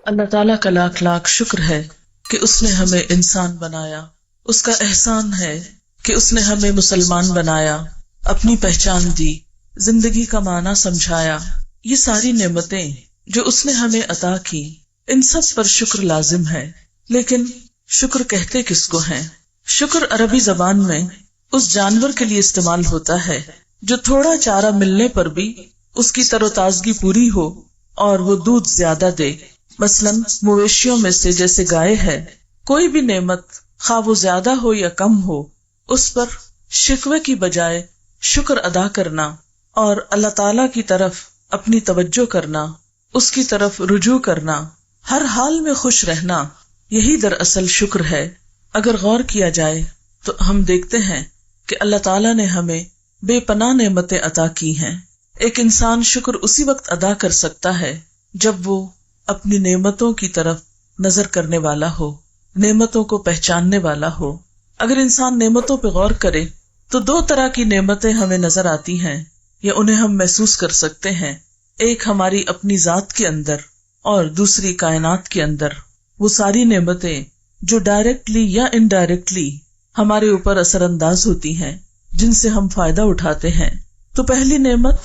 اللہ تعالیٰ کا لاکھ لاکھ شکر ہے کہ اس نے ہمیں انسان بنایا. اس کا احسان ہے کہ اس نے ہمیں مسلمان بنایا، اپنی پہچان دی، زندگی کا معنی سمجھایا. یہ ساری نعمتیں جو اس نے ہمیں عطا کی، ان سب پر شکر لازم ہے. لیکن شکر کہتے کس کو ہیں؟ شکر عربی زبان میں اس جانور کے لیے استعمال ہوتا ہے جو تھوڑا چارہ ملنے پر بھی اس کی تر و تازگی پوری ہو اور وہ دودھ زیادہ دے. مثلاً مویشیوں میں سے جیسے گائے ہے، کوئی بھی نعمت خواہ وہ زیادہ ہو یا کم ہو، اس پر شکوے کی بجائے شکر ادا کرنا اور اللہ تعالی کی طرف اپنی توجہ کرنا، اس کی طرف رجوع کرنا، ہر حال میں خوش رہنا، یہی دراصل شکر ہے. اگر غور کیا جائے تو ہم دیکھتے ہیں کہ اللہ تعالیٰ نے ہمیں بے پناہ نعمتیں عطا کی ہیں. ایک انسان شکر اسی وقت ادا کر سکتا ہے جب وہ اپنی نعمتوں کی طرف نظر کرنے والا ہو، نعمتوں کو پہچاننے والا ہو. اگر انسان نعمتوں پہ غور کرے تو دو طرح کی نعمتیں ہمیں نظر آتی ہیں یا انہیں ہم محسوس کر سکتے ہیں. ایک ہماری اپنی ذات کے اندر اور دوسری کائنات کے اندر. وہ ساری نعمتیں جو ڈائریکٹلی یا انڈائریکٹلی ہمارے اوپر اثر انداز ہوتی ہیں، جن سے ہم فائدہ اٹھاتے ہیں. تو پہلی نعمت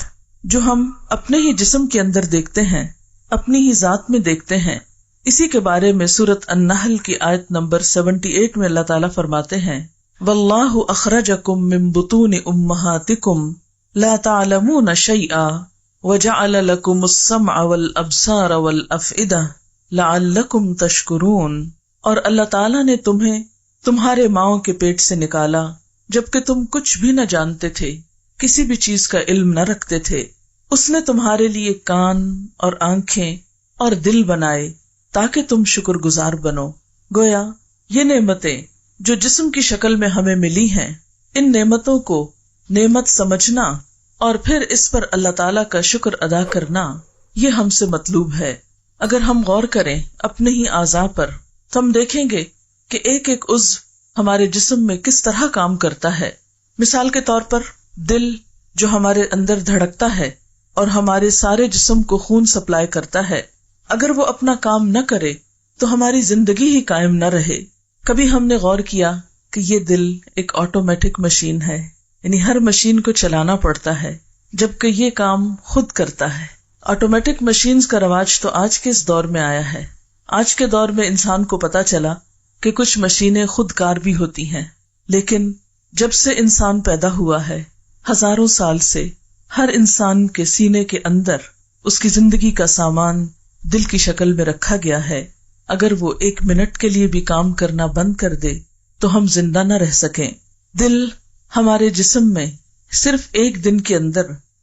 جو ہم اپنے ہی جسم کے اندر دیکھتے ہیں، اپنی ہی ذات میں دیکھتے ہیں، اسی کے بارے میں سورۃ النحل کی آیت نمبر 78 میں اللہ تعالیٰ فرماتے ہیں وَاللَّهُ أَخْرَجَكُم مِّن بُطُونِ أُمَّهَاتِكُمْ لَا تَعْلَمُونَ شَيْئًا وَجَعَلَ لَكُمُ السَّمْعَ وَالْأَبْصَارَ وَالْأَفْئِدَةَ لَعَلَّكُمْ تَشْكُرُونَ. اور اللہ تعالیٰ نے تمہیں تمہارے ماؤں کے پیٹ سے نکالا جبکہ تم کچھ بھی نہ جانتے تھے، کسی بھی چیز کا علم نہ رکھتے تھے. اس نے تمہارے لیے کان اور آنکھیں اور دل بنائے تاکہ تم شکر گزار بنو. گویا یہ نعمتیں جو جسم کی شکل میں ہمیں ملی ہیں، ان نعمتوں کو نعمت سمجھنا اور پھر اس پر اللہ تعالیٰ کا شکر ادا کرنا، یہ ہم سے مطلوب ہے. اگر ہم غور کریں اپنے ہی اعضاء پر تو ہم دیکھیں گے کہ ایک ایک عضو ہمارے جسم میں کس طرح کام کرتا ہے. مثال کے طور پر دل جو ہمارے اندر دھڑکتا ہے اور ہمارے سارے جسم کو خون سپلائی کرتا ہے، اگر وہ اپنا کام نہ کرے تو ہماری زندگی ہی قائم نہ رہے. کبھی ہم نے غور کیا کہ یہ دل ایک آٹومیٹک مشین ہے، یعنی ہر مشین کو چلانا پڑتا ہے جبکہ یہ کام خود کرتا ہے. آٹومیٹک مشینز کا رواج تو آج کے اس دور میں آیا ہے. آج کے دور میں انسان کو پتا چلا کہ کچھ مشینیں خود کار بھی ہوتی ہیں، لیکن جب سے انسان پیدا ہوا ہے، ہزاروں سال سے ہر انسان کے سینے کے اندر اس کی زندگی کا سامان دل کی شکل میں رکھا گیا ہے. اگر وہ 1 منٹ کے لیے بھی کام کرنا بند کر دے تو ہم زندہ نہ رہ سکیں. دل ہمارے جسم میں صرف ایک دن کے اندر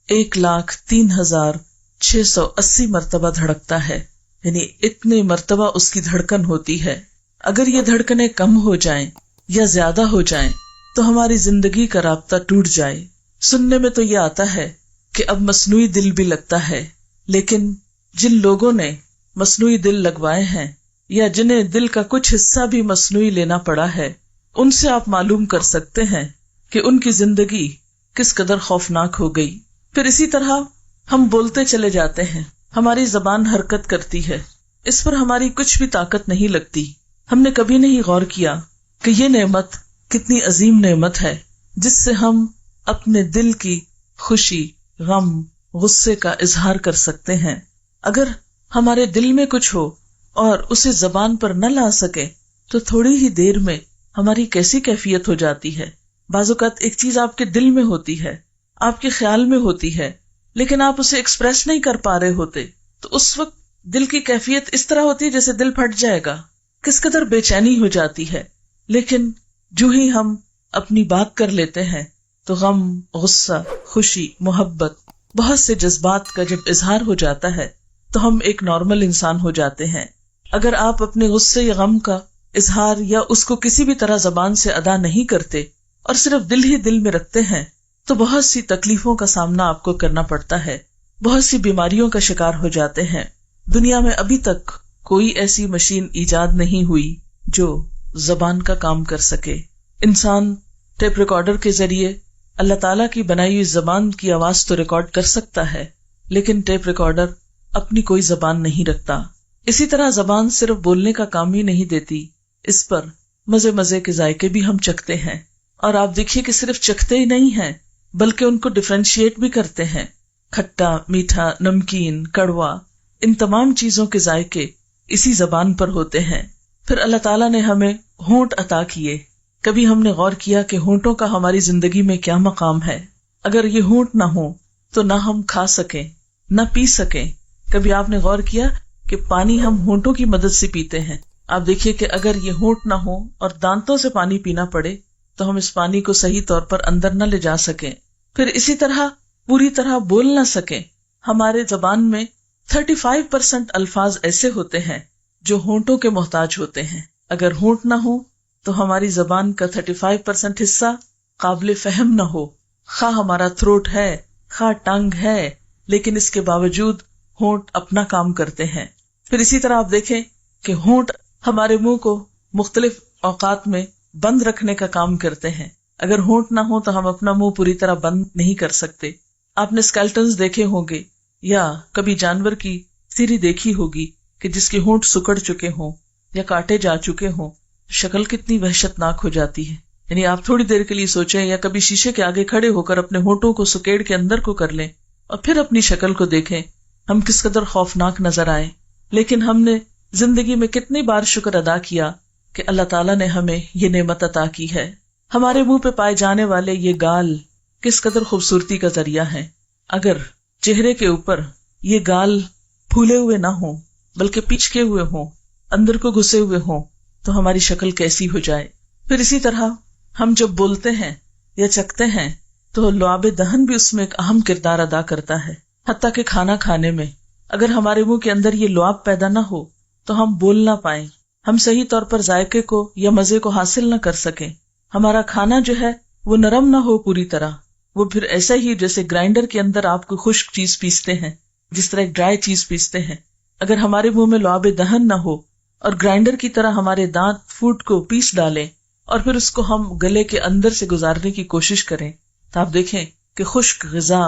1,03,680 مرتبہ دھڑکتا ہے، یعنی اتنے مرتبہ اس کی دھڑکن ہوتی ہے. اگر یہ دھڑکنیں کم ہو جائیں یا زیادہ ہو جائیں تو ہماری زندگی کا رابطہ ٹوٹ جائے. سننے میں تو یہ آتا ہے کہ اب مصنوعی دل بھی لگتا ہے، لیکن جن لوگوں نے مصنوعی دل لگوائے ہیں یا جنہیں دل کا کچھ حصہ بھی مصنوعی لینا پڑا ہے، ان سے آپ معلوم کر سکتے ہیں کہ ان کی زندگی کس قدر خوفناک ہو گئی. پھر اسی طرح ہم بولتے چلے جاتے ہیں، ہماری زبان حرکت کرتی ہے، اس پر ہماری کچھ بھی طاقت نہیں لگتی. ہم نے کبھی نہیں غور کیا کہ یہ نعمت کتنی عظیم نعمت ہے جس سے ہم اپنے دل کی خوشی، غم، غصے کا اظہار کر سکتے ہیں. اگر ہمارے دل میں کچھ ہو اور اسے زبان پر نہ لا سکے تو تھوڑی ہی دیر میں ہماری کیسی کیفیت ہو جاتی ہے. بعض اوقات ایک چیز آپ کے دل میں ہوتی ہے، آپ کے خیال میں ہوتی ہے، لیکن آپ اسے ایکسپریس نہیں کر پا رہے ہوتے، تو اس وقت دل کی کیفیت اس طرح ہوتی ہے جیسے دل پھٹ جائے گا، کس قدر بے چینی ہو جاتی ہے. لیکن جو ہی ہم اپنی بات کر لیتے ہیں تو غم، غصہ، خوشی، محبت، بہت سے جذبات کا جب اظہار ہو جاتا ہے تو ہم ایک نارمل انسان ہو جاتے ہیں. اگر آپ اپنے غصے یا غم کا اظہار یا اس کو کسی بھی طرح زبان سے ادا نہیں کرتے اور صرف دل ہی دل میں رکھتے ہیں تو بہت سی تکلیفوں کا سامنا آپ کو کرنا پڑتا ہے، بہت سی بیماریوں کا شکار ہو جاتے ہیں. دنیا میں ابھی تک کوئی ایسی مشین ایجاد نہیں ہوئی جو زبان کا کام کر سکے. انسان ٹیپ ریکارڈر کے ذریعے اللہ تعالیٰ کی بنائی ہوئی زبان کی آواز تو ریکارڈ کر سکتا ہے، لیکن ٹیپ ریکارڈر اپنی کوئی زبان نہیں رکھتا. اسی طرح زبان صرف بولنے کا کام ہی نہیں دیتی، اس پر مزے مزے کے ذائقے بھی ہم چکھتے ہیں، اور آپ دیکھیے کہ صرف چکھتے ہی نہیں ہیں بلکہ ان کو ڈفرینشیٹ بھی کرتے ہیں، کھٹا، میٹھا، نمکین، کڑوا، ان تمام چیزوں کے ذائقے اسی زبان پر ہوتے ہیں۔ پھر اللہ تعالیٰ نے ہمیں ہونٹ عطا کیے۔ کبھی ہم نے غور کیا کہ ہونٹوں کا ہماری زندگی میں کیا مقام ہے؟ اگر یہ ہونٹ نہ ہو تو نہ ہم کھا سکیں نہ پی سکیں۔ کبھی آپ نے غور کیا کہ پانی ہم ہونٹوں کی مدد سے پیتے ہیں؟ آپ دیکھیے کہ اگر یہ ہونٹ نہ ہو اور دانتوں سے پانی پینا پڑے تو ہم اس پانی کو صحیح طور پر اندر نہ لے جا سکیں۔ پھر اسی طرح پوری طرح بول نہ سکیں۔ ہمارے زبان میں 35% الفاظ ایسے ہوتے ہیں جو ہونٹوں کے محتاج ہوتے ہیں۔ اگر ہونٹ نہ ہو تو ہماری زبان کا 35% حصہ قابل فہم نہ ہو، خواہ ہمارا تھروٹ ہے خواہ ٹنگ ہے، لیکن اس کے باوجود ہونٹ اپنا کام کرتے ہیں۔ پھر اسی طرح آپ دیکھیں کہ ہونٹ ہمارے منہ کو مختلف اوقات میں بند رکھنے کا کام کرتے ہیں۔ اگر ہونٹ نہ ہو تو ہم اپنا منہ پوری طرح بند نہیں کر سکتے۔ آپ نے اسکیلٹنز دیکھے ہوں گے یا کبھی جانور کی سیری دیکھی ہوگی کہ جس کے ہونٹ سکڑ چکے ہوں یا کاٹے جا چکے ہوں، شکل کتنی وحشتناک ہو جاتی ہے۔ یعنی آپ تھوڑی دیر کے لیے سوچیں یا کبھی شیشے کے آگے کھڑے ہو کر اپنے ہونٹوں کو سکیڑ کے اندر کو کر لیں اور پھر اپنی شکل کو دیکھیں، ہم کس قدر خوفناک نظر آئے۔ لیکن ہم نے زندگی میں کتنی بار شکر ادا کیا کہ اللہ تعالیٰ نے ہمیں یہ نعمت عطا کی ہے۔ ہمارے منہ پہ پائے جانے والے یہ گال کس قدر خوبصورتی کا ذریعہ ہیں۔ اگر چہرے کے اوپر یہ گال پھولے ہوئے نہ ہوں بلکہ پچکے ہوئے ہوں، اندر کو گھسے ہوئے ہوں، تو ہماری شکل کیسی ہو جائے۔ پھر اسی طرح ہم جب بولتے ہیں یا چکھتے ہیں تو لعاب دہن بھی اس میں ایک اہم کردار ادا کرتا ہے۔ حتیٰ کہ کھانا کھانے میں اگر ہمارے منہ کے اندر یہ لعاب پیدا نہ ہو تو ہم بول نہ پائیں، ہم صحیح طور پر ذائقے کو یا مزے کو حاصل نہ کر سکیں۔ ہمارا کھانا جو ہے وہ نرم نہ ہو پوری طرح، وہ پھر ایسا ہی جیسے گرائنڈر کے اندر آپ کو خشک چیز پیستے ہیں، جس طرح ایک ڈرائی چیز پیستے ہیں۔ اگر ہمارے منہ میں لعاب دہن نہ ہو اور گرائنڈر کی طرح ہمارے دانت فوڈ کو پیس ڈالیں اور پھر اس کو ہم گلے کے اندر سے گزارنے کی کوشش کریں تو آپ دیکھیں کہ خشک غذا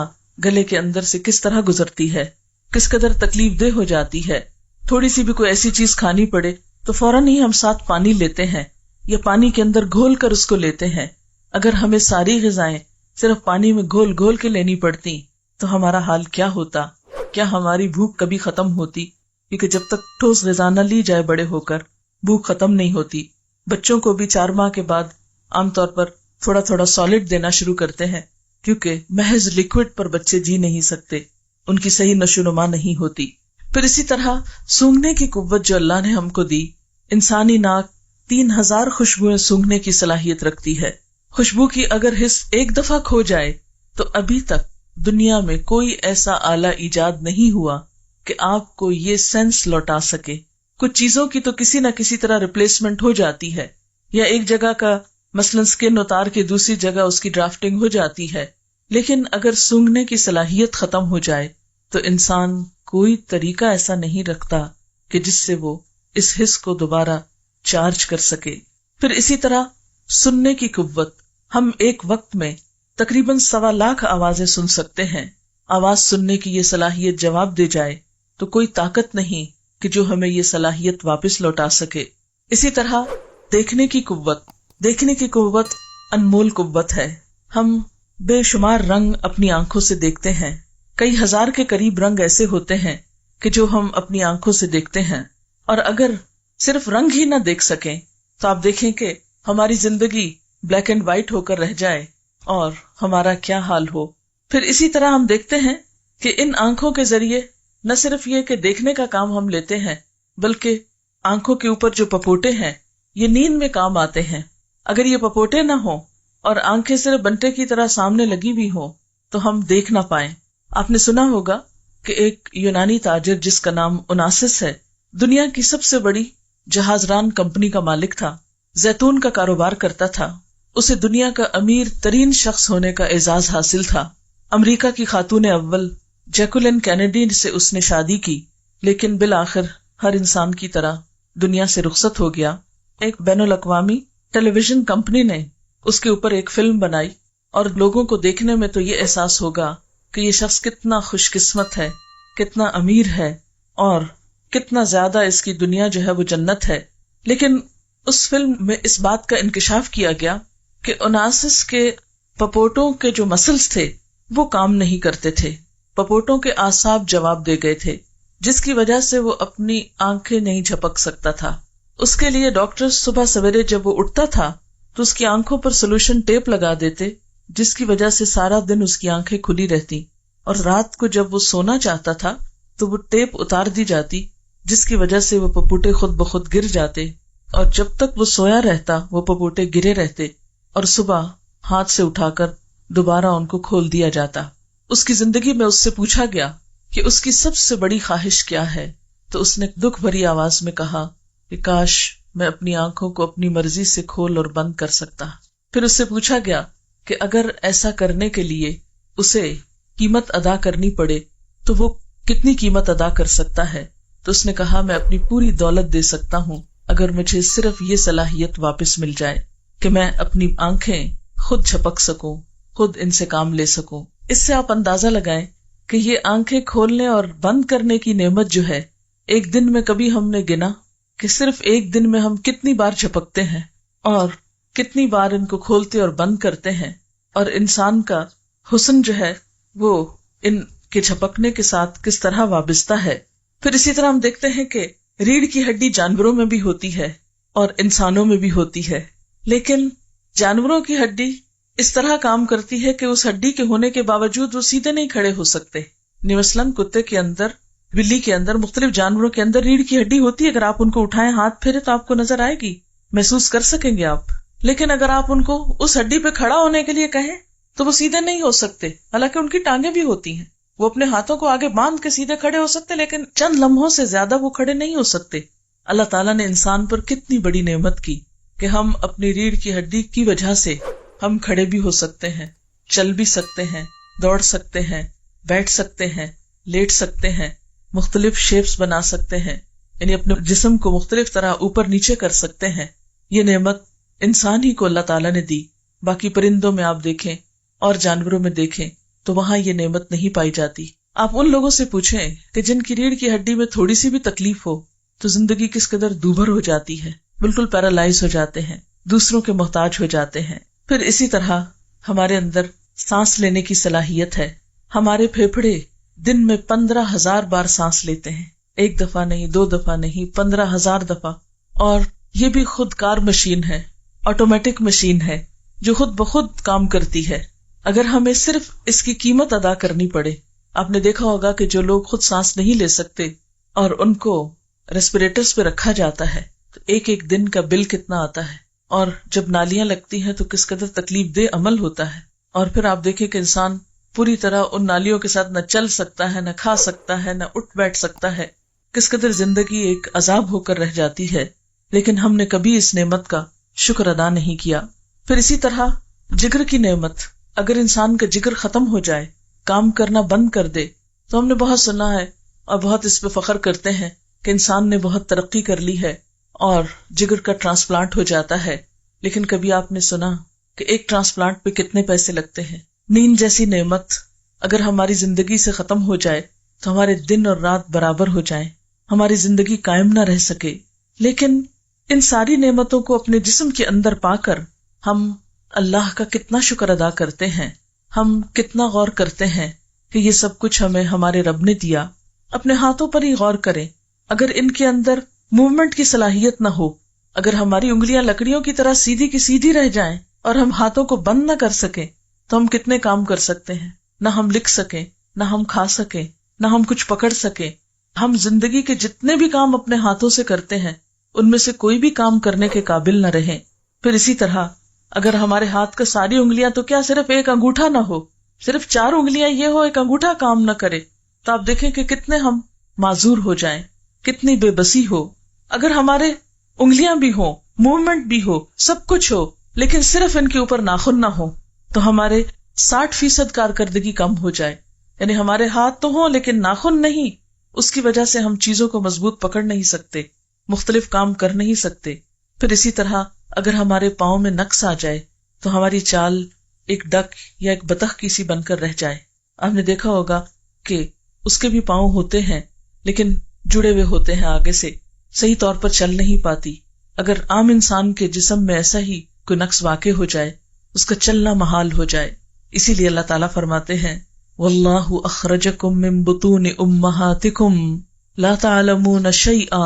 گلے کے اندر سے کس طرح گزرتی ہے، کس قدر تکلیف دہ ہو جاتی ہے۔ تھوڑی سی بھی کوئی ایسی چیز کھانی پڑے تو فوراً ہی ہم ساتھ پانی لیتے ہیں یا پانی کے اندر گھول کر اس کو لیتے ہیں۔ اگر ہمیں ساری غذائیں صرف پانی میں گھول گھول کے لینی پڑتی تو ہمارا حال کیا ہوتا؟ کیا ہماری بھوک کبھی ختم ہوتی؟ کیونکہ جب تک ٹھوس غذا نہ لی جائے بڑے ہو کر بھوک ختم نہیں ہوتی۔ بچوں کو بھی 4 ماہ کے بعد عام طور پر تھوڑا تھوڑا سالڈ دینا شروع کرتے ہیں، کیونکہ محض لکوڈ پر بچے جی نہیں سکتے، ان کی صحیح نشو و نما نہیں ہوتی۔ پھر اسی طرح سونگھنے کی قوت جو اللہ نے ہم کو دی، انسانی ناک 3000 خوشبوئیں سونگھنے کی صلاحیت رکھتی ہے۔ خوشبو کی اگر حس ایک دفعہ کھو جائے تو ابھی تک دنیا میں کوئی ایسا آلہ ایجاد نہیں ہوا کہ آپ کو یہ سینس لوٹا سکے۔ کچھ چیزوں کی تو کسی نہ کسی طرح ریپلیسمنٹ ہو جاتی ہے، یا ایک جگہ کا مثلاً سکن اتار کے دوسری جگہ اس کی ڈرافٹنگ ہو جاتی ہے، لیکن اگر سونگھنے کی صلاحیت ختم ہو جائے تو انسان کوئی طریقہ ایسا نہیں رکھتا کہ جس سے وہ اس حس کو دوبارہ چارج کر سکے۔ پھر اسی طرح سننے کی قوت، ہم ایک وقت میں تقریباً 1.25 لاکھ آوازیں سن سکتے ہیں۔ آواز سننے کی یہ صلاحیت جواب دے جائے تو کوئی طاقت نہیں کہ جو ہمیں یہ صلاحیت واپس لوٹا سکے۔ اسی طرح دیکھنے کی قوت انمول قوت ہے۔ ہم بے شمار رنگ اپنی آنکھوں سے دیکھتے ہیں، کئی ہزار کے قریب رنگ ایسے ہوتے ہیں کہ جو ہم اپنی آنکھوں سے دیکھتے ہیں، اور اگر صرف رنگ ہی نہ دیکھ سکیں تو آپ دیکھیں کہ ہماری زندگی بلیک اینڈ وائٹ ہو کر رہ جائے اور ہمارا کیا حال ہو۔ پھر اسی طرح ہم دیکھتے ہیں کہ ان آنکھوں کے ذریعے نہ صرف یہ کہ دیکھنے کا کام ہم لیتے ہیں، بلکہ آنکھوں کے اوپر جو پپوٹے ہیں یہ نیند میں کام آتے ہیں۔ اگر یہ پپوٹے نہ ہوں اور آنکھیں صرف بنٹے کی طرح سامنے لگی بھی ہوں تو ہم دیکھ نہ پائیں۔ آپ نے سنا ہوگا کہ ایک یونانی تاجر جس کا نام اوناسس ہے، دنیا کی سب سے بڑی جہاز ران کمپنی کا مالک تھا، زیتون کا کاروبار کرتا تھا، اسے دنیا کا امیر ترین شخص ہونے کا اعزاز حاصل تھا۔ امریکہ کی خاتون اول جیکولین کینیڈی سے اس نے شادی کی، لیکن بالآخر ہر انسان کی طرح دنیا سے رخصت ہو گیا۔ ایک بین الاقوامی ٹیلی ویژن کمپنی نے اس کے اوپر ایک فلم بنائی، اور لوگوں کو دیکھنے میں تو یہ احساس ہوگا کہ یہ شخص کتنا خوش قسمت ہے، کتنا امیر ہے، اور کتنا زیادہ اس کی دنیا جو ہے وہ جنت ہے. لیکن اس فلم میں اس بات کا انکشاف کیا گیا کہ اوناسس کے پپوٹوں کے جو مسلز تھے وہ کام نہیں کرتے تھے. پپوٹوں کے اعصاب جواب دے گئے تھے، جس کی وجہ سے وہ اپنی آنکھیں نہیں جھپک سکتا تھا. اس کے لیے ڈاکٹر صبح سویرے جب وہ اٹھتا تھا تو اس کی آنکھوں پر سولوشن ٹیپ لگا دیتے، جس کی وجہ سے سارا دن اس کی آنکھیں کھلی رہتی، اور رات کو جب وہ سونا چاہتا تھا تو وہ ٹیپ اتار دی جاتی، جس کی وجہ سے وہ پپوٹے خود بخود گر جاتے، اور جب تک وہ سویا رہتا وہ پپوٹے گرے رہتے، اور صبح ہاتھ سے اٹھا کر دوبارہ ان کو کھول دیا جاتا. اس کی زندگی میں اس سے پوچھا گیا کہ اس کی سب سے بڑی خواہش کیا ہے، تو اس نے دکھ بھری آواز میں کہا کہ کاش میں اپنی آنکھوں کو اپنی مرضی سے کھول اور بند کر سکتا. پھر اس سے پوچھا گیا کہ اگر ایسا کرنے کے لیے اسے قیمت ادا کرنی پڑے تو وہ کتنی قیمت ادا کر سکتا ہے، تو اس نے کہا میں اپنی پوری دولت دے سکتا ہوں اگر مجھے صرف یہ صلاحیت واپس مل جائے کہ میں اپنی آنکھیں خود جھپک سکوں، خود ان سے کام لے سکوں. اس سے آپ اندازہ لگائیں کہ یہ آنکھیں کھولنے اور بند کرنے کی نعمت جو ہے، ایک دن میں کبھی ہم نے گنا کہ صرف ایک دن میں ہم کتنی بار جھپکتے ہیں اور کتنی بار ان کو کھولتے اور بند کرتے ہیں، اور انسان کا حسن جو ہے وہ ان کے جھپکنے کے ساتھ کس طرح وابستہ ہے. پھر اسی طرح ہم دیکھتے ہیں کہ ریڑھ کی ہڈی جانوروں میں بھی ہوتی ہے اور انسانوں میں بھی ہوتی ہے، لیکن جانوروں کی ہڈی اس طرح کام کرتی ہے کہ اس ہڈی کے ہونے کے باوجود وہ سیدھے نہیں کھڑے ہو سکتے. مثلاً کتے کے اندر، بلی کے اندر، مختلف جانوروں کے اندر ریڑھ کی ہڈی ہوتی ہے. اگر آپ ان کو اٹھائیں، ہاتھ پھیرے تو آپ کو نظر آئے گی، محسوس کر سکیں گے آپ. لیکن اگر آپ ان کو اس ہڈی پہ کھڑا ہونے کے لیے کہیں تو وہ سیدھے نہیں ہو سکتے، حالانکہ ان کی ٹانگیں بھی ہوتی ہیں. وہ اپنے ہاتھوں کو آگے باندھ کے سیدھے کھڑے ہو سکتے، لیکن چند لمحوں سے زیادہ وہ کھڑے نہیں ہو سکتے. اللہ تعالیٰ نے انسان پر کتنی بڑی نعمت کی کہ ہم اپنی ریڑھ کی ہڈی کی وجہ سے ہم کھڑے بھی ہو سکتے ہیں، چل بھی سکتے ہیں، دوڑ سکتے ہیں، بیٹھ سکتے ہیں، لیٹ سکتے ہیں، مختلف شیپس بنا سکتے ہیں، یعنی اپنے جسم کو مختلف طرح اوپر نیچے کر سکتے ہیں. یہ نعمت انسان ہی کو اللہ تعالیٰ نے دی. باقی پرندوں میں آپ دیکھیں اور جانوروں میں دیکھیں تو وہاں یہ نعمت نہیں پائی جاتی. آپ ان لوگوں سے پوچھیں کہ جن کی ریڑھ کی ہڈی میں تھوڑی سی بھی تکلیف ہو تو زندگی کس قدر دوبھر ہو جاتی ہے، بالکل پیرالائز ہو جاتے ہیں، دوسروں کے محتاج ہو جاتے ہیں. پھر اسی طرح ہمارے اندر سانس لینے کی صلاحیت ہے. ہمارے پھیپھڑے دن میں 15,000 بار سانس لیتے ہیں، ایک دفعہ نہیں، 2 دفعہ نہیں، 15,000 دفعہ. اور یہ بھی خود کار مشین ہے، آٹومیٹک مشین ہے جو خود بخود کام کرتی ہے. اگر ہمیں صرف اس کی قیمت ادا کرنی پڑے. آپ نے دیکھا ہوگا کہ جو لوگ خود سانس نہیں لے سکتے اور ان کو ریسپیریٹرز پہ رکھا جاتا ہے تو ایک ایک دن کا بل کتنا آتا ہے، اور جب نالیاں لگتی ہیں تو کس قدر تکلیف دہ عمل ہوتا ہے. اور پھر آپ دیکھیں کہ انسان پوری طرح ان نالیوں کے ساتھ نہ چل سکتا ہے، نہ کھا سکتا ہے، نہ اٹھ بیٹھ سکتا ہے. کس قدر زندگی ایک عذاب ہو کر رہ جاتی ہے، لیکن ہم نے کبھی اس نعمت کا شکر ادا نہیں کیا. پھر اسی طرح جگر کی نعمت، اگر انسان کا جگر ختم ہو جائے، کام کرنا بند کر دے، تو ہم نے بہت سنا ہے اور بہت اس پہ فخر کرتے ہیں کہ انسان نے بہت ترقی کر لی ہے اور جگر کا ٹرانسپلانٹ ہو جاتا ہے. لیکن کبھی آپ نے سنا کہ ایک ٹرانسپلانٹ پہ کتنے پیسے لگتے ہیں؟ نیند جیسی نعمت اگر ہماری زندگی سے ختم ہو جائے تو ہمارے دن اور رات برابر ہو جائیں، ہماری زندگی قائم نہ رہ سکے. لیکن ان ساری نعمتوں کو اپنے جسم کے اندر پا کر ہم اللہ کا کتنا شکر ادا کرتے ہیں، ہم کتنا غور کرتے ہیں کہ یہ سب کچھ ہمیں ہمارے رب نے دیا. اپنے ہاتھوں پر ہی غور کریں، اگر ان کے اندر موومنٹ کی صلاحیت نہ ہو، اگر ہماری انگلیاں لکڑیوں کی طرح سیدھی کی سیدھی رہ جائیں اور ہم ہاتھوں کو بند نہ کر سکیں تو ہم کتنے کام کر سکتے ہیں؟ نہ ہم لکھ سکیں، نہ ہم کھا سکیں، نہ ہم کچھ پکڑ سکیں. ہم زندگی کے جتنے بھی کام اپنے ہاتھوں سے کرتے ہیں ان میں سے کوئی بھی کام کرنے کے قابل نہ رہیں. پھر اسی طرح اگر ہمارے ہاتھ کا ساری انگلیاں تو کیا صرف ایک انگوٹھا نہ ہو، صرف 4 انگلیاں یہ ہو، ایک انگوٹھا کام نہ کرے، تو آپ دیکھیں کہ کتنے ہم معذور ہو جائیں، کتنی بے بسی ہو. اگر ہمارے انگلیاں بھی ہوں، موومنٹ بھی ہو، سب کچھ ہو، لیکن صرف ان کے اوپر ناخن نہ ہو تو ہمارے 60% کارکردگی کم ہو جائے. یعنی ہمارے ہاتھ تو ہوں لیکن ناخن نہیں، اس کی وجہ سے ہم چیزوں کو مضبوط پکڑ نہیں سکتے، مختلف کام کر نہیں سکتے. پھر اسی طرح اگر ہمارے پاؤں میں نقص آ جائے تو ہماری چال ایک ڈک یا ایک بطخ کی سی بن کر رہ جائے. آپ نے دیکھا ہوگا کہ اس کے بھی پاؤں ہوتے ہیں لیکن جڑے ہوئے ہوتے ہیں آگے سے، صحیح طور پر چل نہیں پاتی. اگر عام انسان کے جسم میں ایسا ہی کوئی نقص واقع ہو جائے، اس کا چلنا محال ہو جائے. اسی لیے اللہ تعالیٰ فرماتے ہیں واللہ اخرجکم من بطون امہاتکم لا تعلمون شیئا،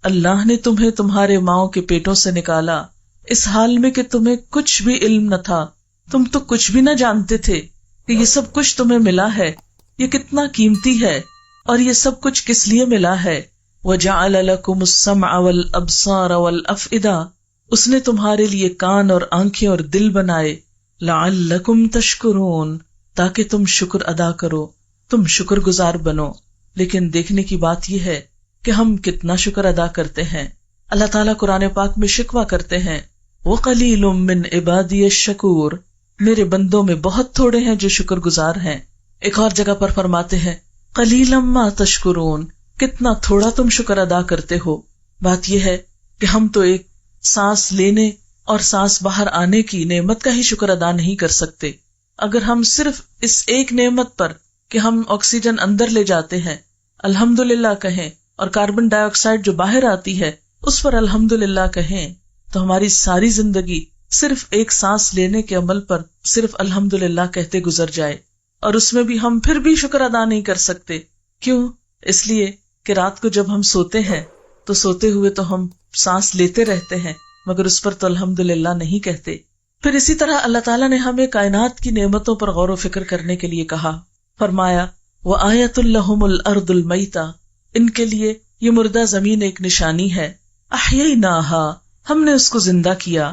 اللہ نے تمہیں تمہارے ماؤں کے پیٹوں سے نکالا اس حال میں کہ تمہیں کچھ بھی علم نہ تھا، تم تو کچھ بھی نہ جانتے تھے کہ یہ سب کچھ تمہیں ملا ہے، یہ کتنا قیمتی ہے، اور یہ سب کچھ کس لیے ملا ہے. وَجَعَلَ لَكُمُ السَّمْعَ وَالْأَبْصَارَ وَالْأَفْئِدَةَ، اس نے تمہارے لیے کان اور آنکھیں اور دل بنائے. لَعَلَّكُمْ تَشْكُرُونَ، تاکہ تم شکر ادا کرو، تم شکر گزار بنو. لیکن دیکھنے کی بات یہ ہے کہ ہم کتنا شکر ادا کرتے ہیں. اللہ تعالیٰ قرآن پاک میں شکوہ کرتے ہیں وَقَلِيلٌ مِّنْ عِبَادِيَ الشَّكُورُ، میرے بندوں میں بہت تھوڑے ہیں جو شکر گزار ہیں. ایک اور جگہ پر فرماتے ہیں قَلِيلًا مَا تَشْكُرُونَ، کتنا تھوڑا تم شکر ادا کرتے ہو. بات یہ ہے کہ ہم تو ایک سانس لینے اور سانس باہر آنے کی نعمت کا ہی شکر ادا نہیں کر سکتے. اگر ہم صرف اس ایک نعمت پر کہ ہم آکسیجن اندر لے جاتے ہیں الحمدللہ کہیں، اور کاربن ڈائی آکسائڈ جو باہر آتی ہے اس پر الحمدللہ کہیں، تو ہماری ساری زندگی صرف ایک سانس لینے کے عمل پر صرف الحمدللہ کہتے گزر جائے، اور اس میں بھی ہم پھر بھی شکر ادا نہیں کر سکتے. کیوں؟ اس لیے کہ رات کو جب ہم سوتے ہیں تو سوتے ہوئے تو ہم سانس لیتے رہتے ہیں مگر اس پر تو الحمدللہ نہیں کہتے. پھر اسی طرح اللہ تعالیٰ نے ہمیں کائنات کی نعمتوں پر غور و فکر کرنے کے لیے کہا. فرمایا وَآیَةٌ لَهُمُ الْأَرْضُ الْمَيْتَةُ، ان کے لیے یہ مردہ زمین ایک نشانی ہے. أَحْيَيْنَاهَا، ہم نے اس کو زندہ کیا.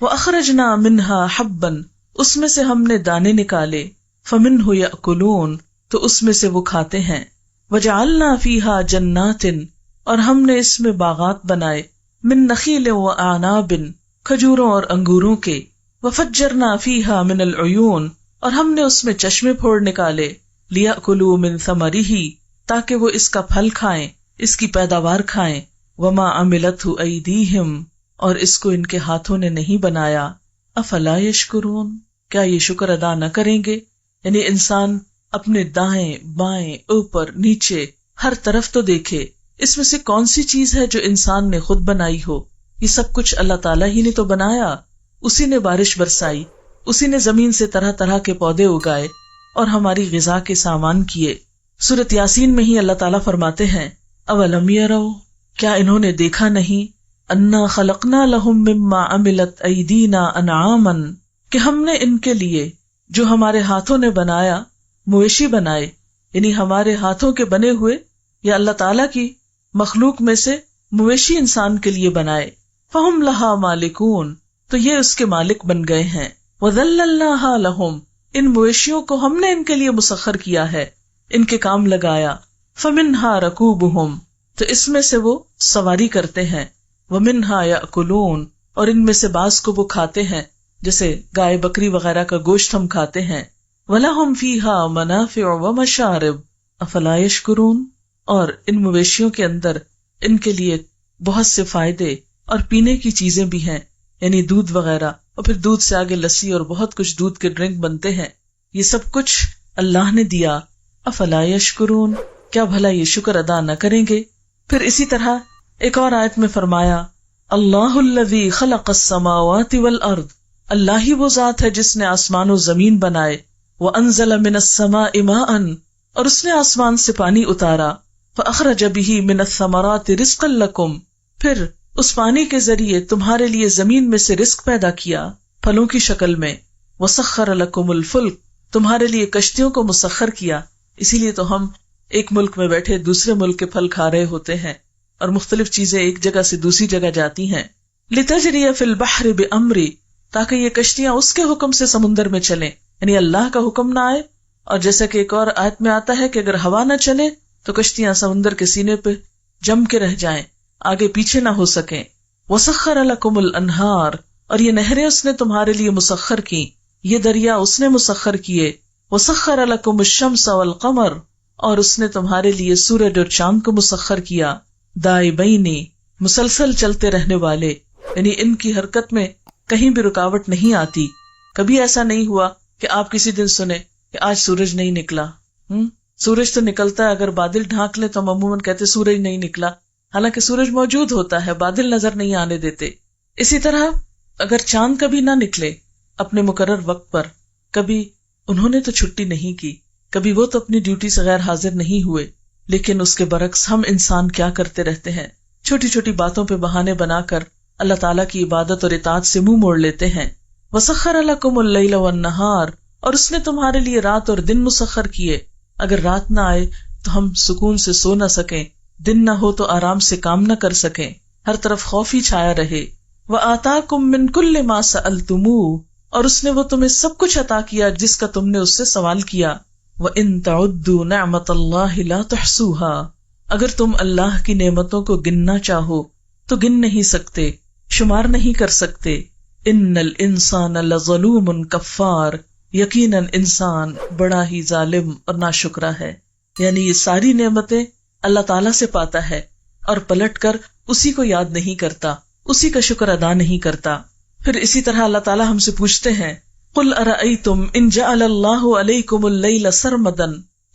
وَأَخْرَجْنَا مِنْهَا حَبًّا، اس میں سے ہم نے دانے نکالے. فَمِنْهُ يَأْكُلُونَ، تو اس میں سے وہ کھاتے ہیں. وَجَعَلْنَا فِيهَا جَنَّاتٍ، اور ہم نے اس میں باغات بنائے. مِن نَخِيلٍ وَأَعْنَابٍ، کھجوروں اور انگوروں کے. وَفَجَّرْنَا فِيهَا مِنَ الْعُيُونِ، اور ہم نے اس میں چشمے پھوڑ نکالے. لِيَأْكُلُوا مِن ثَمَرِهِ، تاکہ وہ اس کا پھل کھائیں، اس کی پیداوار کھائیں. وَمَا عَمِلَتْهُ أَيْدِيهِمْ، اور اس کو ان کے ہاتھوں نے نہیں بنایا. أَفَلَا يَشْكُرُونَ، کیا یہ شکر ادا نہ کریں گے؟ یعنی انسان اپنے دائیں بائیں اوپر نیچے ہر طرف تو دیکھے، اس میں سے کون سی چیز ہے جو انسان نے خود بنائی ہو؟ یہ سب کچھ اللہ تعالیٰ ہی نے تو بنایا. اسی نے بارش برسائی، اسی نے زمین سے طرح طرح کے پودے اگائے اور ہماری غذا کے سامان کیے. سورۃ یاسین میں ہی اللہ تعالیٰ فرماتے ہیں اولم یروا، کیا انہوں نے دیکھا نہیں، انا خلقنا لہم مما عملت ایدینا انعاما، کہ ہم نے ان کے لیے جو ہمارے ہاتھوں نے بنایا مویشی بنائے. یعنی ہمارے ہاتھوں کے بنے ہوئے یا اللہ تعالیٰ کی مخلوق میں سے مویشی انسان کے لیے بنائے. فہم لہا مالکون، تو یہ اس کے مالک بن گئے ہیں. وذللناہا لہم، ان مویشیوں کو ہم نے ان کے لیے مسخر کیا ہے، ان کے کام لگایا. فمنہا رکوبہم، تو اس میں سے وہ سواری کرتے ہیں. ومنہا یأکلون، اور ان میں سے بعض کو وہ کھاتے ہیں، جیسے گائے بکری وغیرہ کا گوشت ہم کھاتے ہیں. وَلَهُمْ فِيهَا مَنَافِعُ وَمَشَارِبُ أَفَلَا يَشْكُرُونَ، اور ان مویشیوں کے اندر ان کے لیے بہت سے فائدے اور پینے کی چیزیں بھی ہیں، یعنی دودھ وغیرہ، اور پھر دودھ سے آگے لسی اور بہت کچھ دودھ کے ڈرنک بنتے ہیں. یہ سب کچھ اللہ نے دیا. افلا یشکرون، کیا بھلا یہ شکر ادا نہ کریں گے؟ پھر اسی طرح ایک اور آیت میں فرمایا اللہ الذی خلق السماوات والارض، اللہ ہی وہ ذات ہے جس نے آسمان و زمین بنائے. وانزل من السماء ماء، اور اس نے آسمان سے پانی اتارا. فاخرج به من الثمرات رزقا لکم، پھر اس پانی کے ذریعے تمہارے لیے زمین میں سے رزق پیدا کیا پھلوں کی شکل میں. وسخر لکم الفلک، تمہارے لیے کشتیوں کو مسخر کیا. اسی لیے تو ہم ایک ملک میں بیٹھے دوسرے ملک کے پھل کھا رہے ہوتے ہیں اور مختلف چیزیں ایک جگہ سے دوسری جگہ جاتی ہیں. لتجری فی البحر بامری، تاکہ یہ کشتیاں اس کے حکم سے سمندر میں چلیں، یعنی اللہ کا حکم نہ آئے. اور جیسا کہ ایک اور آیت میں آتا ہے کہ اگر ہوا نہ چلے تو کشتیاں سمندر کے سینے پہ جم کے رہ جائیں، آگے پیچھے نہ ہو سکیں. وسخر لکم الانہار، اور یہ نہریں اس نے تمہارے لیے مسخر کی، یہ دریا اس نے مسخر کیے. وسخر لکم الشمس والقمر، اور اس نے تمہارے لیے سورج اور چاند کو مسخر کیا. دائبین، مسلسل چلتے رہنے والے، یعنی ان کی حرکت میں کہیں بھی رکاوٹ نہیں آتی. کبھی ایسا نہیں ہوا کہ آپ کسی دن سنیں کہ آج سورج نہیں نکلا، سورج تو نکلتا ہے، اگر بادل ڈھانک لے تو ہم عموماً کہتے سورج نہیں نکلا، حالانکہ سورج موجود ہوتا ہے، بادل نظر نہیں آنے دیتے۔ اسی طرح اگر چاند کبھی نہ نکلے اپنے مقرر وقت پر، کبھی انہوں نے تو چھٹی نہیں کی، کبھی وہ تو اپنی ڈیوٹی سے غیر حاضر نہیں ہوئے، لیکن اس کے برعکس ہم انسان کیا کرتے رہتے ہیں، چھوٹی چھوٹی باتوں پہ بہانے بنا کر اللہ تعالیٰ کی عبادت اور اطاعت سے منہ موڑ لیتے ہیں۔ وَسَخَّرَ لَكُمُ اللَّيْلَ وَالنَّهَارَ، اور اس نے تمہارے لیے رات اور دن مسخر کیے، اگر رات نہ آئے تو ہم سکون سے سو نہ سکیں، دن نہ ہو تو آرام سے کام نہ کر سکیں، ہر طرف خوف ہی چھایا رہے۔ وَآتَاكُم مِّن كُلِّ مَا سَأَلْتُمُوهُ، اور اس نے وہ تمہیں سب کچھ عطا کیا جس کا تم نے اس سے سوال کیا۔ وَإِن تَعُدُّوا نِعْمَتَ اللَّهِ لَا تُحْصُوهَا، اگر تم اللہ کی نعمتوں کو گننا چاہو تو گن نہیں سکتے، شمار نہیں کر سکتے۔ ان الانسان لظلوم کفار، یقیناً انسان بڑا ہی ظالم اور ناشکرا ہے۔ یعنی یہ ساری نعمتیں اللہ تعالیٰ سے پاتا ہے اور پلٹ کر اسی کو یاد نہیں کرتا، اسی کا شکر ادا نہیں کرتا۔ پھر اسی طرح اللہ تعالیٰ ہم سے پوچھتے ہیں، قل ارأیتم ان جعل اللہ علیکم اللیل سرمدا،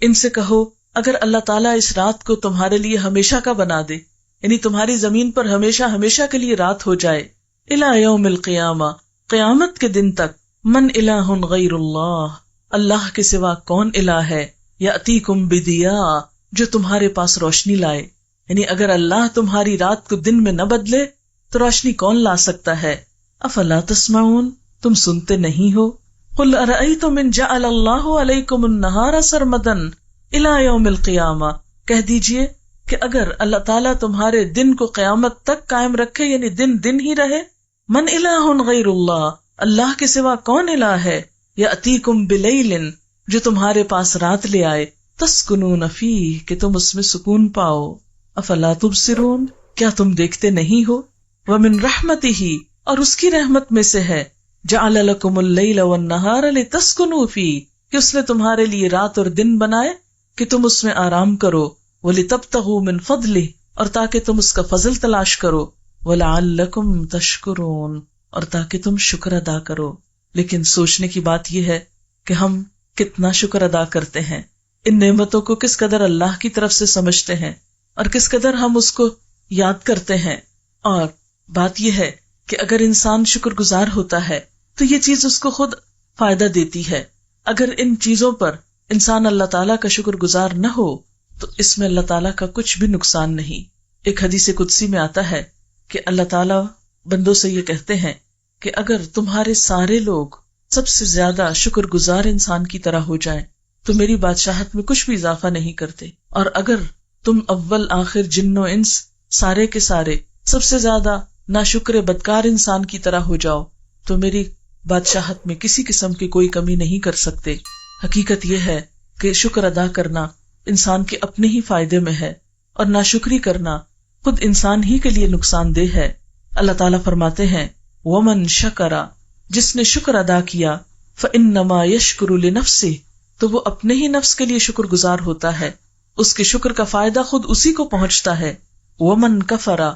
ان سے کہو اگر اللہ تعالیٰ اس رات کو تمہارے لیے ہمیشہ کا بنا دے، یعنی تمہاری زمین پر ہمیشہ ہمیشہ کے لیے رات ہو جائے، الی یوم القیامہ، قیامت کے دن تک، من الہ غیر اللہ، اللہ کے سوا کون الہ ہے، یاتیکم بدیاء، جو تمہارے پاس روشنی لائے، یعنی اگر اللہ تمہاری رات کو دن میں نہ بدلے تو روشنی کون لا سکتا ہے۔ افلا تسمعون، تم سنتے نہیں ہو۔ قل ارأیتم ان جعل اللہ علیکم النہار سرمدا الی یوم القیامہ، کہہ دیجئے کہ اگر اللہ تعالیٰ تمہارے دن کو قیامت تک قائم رکھے، یعنی دن دن ہی رہے، من الہ غیر اللہ، اللہ کے سوا کون الہ ہے، یاتیکم بلیل، جو تمہارے پاس رات لے آئے، تسکنون فیہ، کہ تم اس میں سکون پاؤ۔ افلا تبصرون، کیا تم دیکھتے نہیں ہو۔ ومن رحمتہ، اور اس کی رحمت میں سے ہے، جعل لکم اللیل والنہار لتسکنوا فیہ، کہ اس نے تمہارے لیے رات اور دن بنائے کہ تم اس میں آرام کرو، وَلِتَبْتَغُوا مِنْ فَضْلِهِ، اور تاکہ تم اس کا فضل تلاش کرو، وَلَعَلَّكُمْ تَشْكُرُونَ، اور تاکہ تم شکر ادا کرو۔ لیکن سوچنے کی بات یہ ہے کہ ہم کتنا شکر ادا کرتے ہیں، ان نعمتوں کو کس قدر اللہ کی طرف سے سمجھتے ہیں اور کس قدر ہم اس کو یاد کرتے ہیں۔ اور بات یہ ہے کہ اگر انسان شکر گزار ہوتا ہے تو یہ چیز اس کو خود فائدہ دیتی ہے۔ اگر ان چیزوں پر انسان اللہ تعالیٰ کا شکر گزار نہ ہو تو اس میں اللہ تعالیٰ کا کچھ بھی نقصان نہیں۔ ایک حدیث قدسی میں آتا ہے کہ اللہ تعالیٰ بندوں سے یہ کہتے ہیں کہ اگر تمہارے سارے لوگ سب سے زیادہ شکر گزار انسان کی طرح ہو جائیں تو میری بادشاہت میں کچھ بھی اضافہ نہیں کرتے، اور اگر تم اول آخر جن و انس سارے کے سارے سب سے زیادہ ناشکر بدکار انسان کی طرح ہو جاؤ تو میری بادشاہت میں کسی قسم کی کوئی کمی نہیں کر سکتے۔ حقیقت یہ ہے کہ شکر ادا کرنا انسان کے اپنے ہی فائدے میں ہے، اور ناشکری کرنا خود انسان ہی کے لیے نقصان دہ ہے۔ اللہ تعالیٰ فرماتے ہیں، وَمَن شَكَرَ، جس نے شکر ادا کیا، فَإِنَّمَا يَشْكُرُ لِنَفْسِهِ، تو وہ اپنے ہی نفس کے لیے شکر گزار ہوتا ہے، اس کے شکر کا فائدہ خود اسی کو پہنچتا ہے۔ وَمَن كَفَرَ،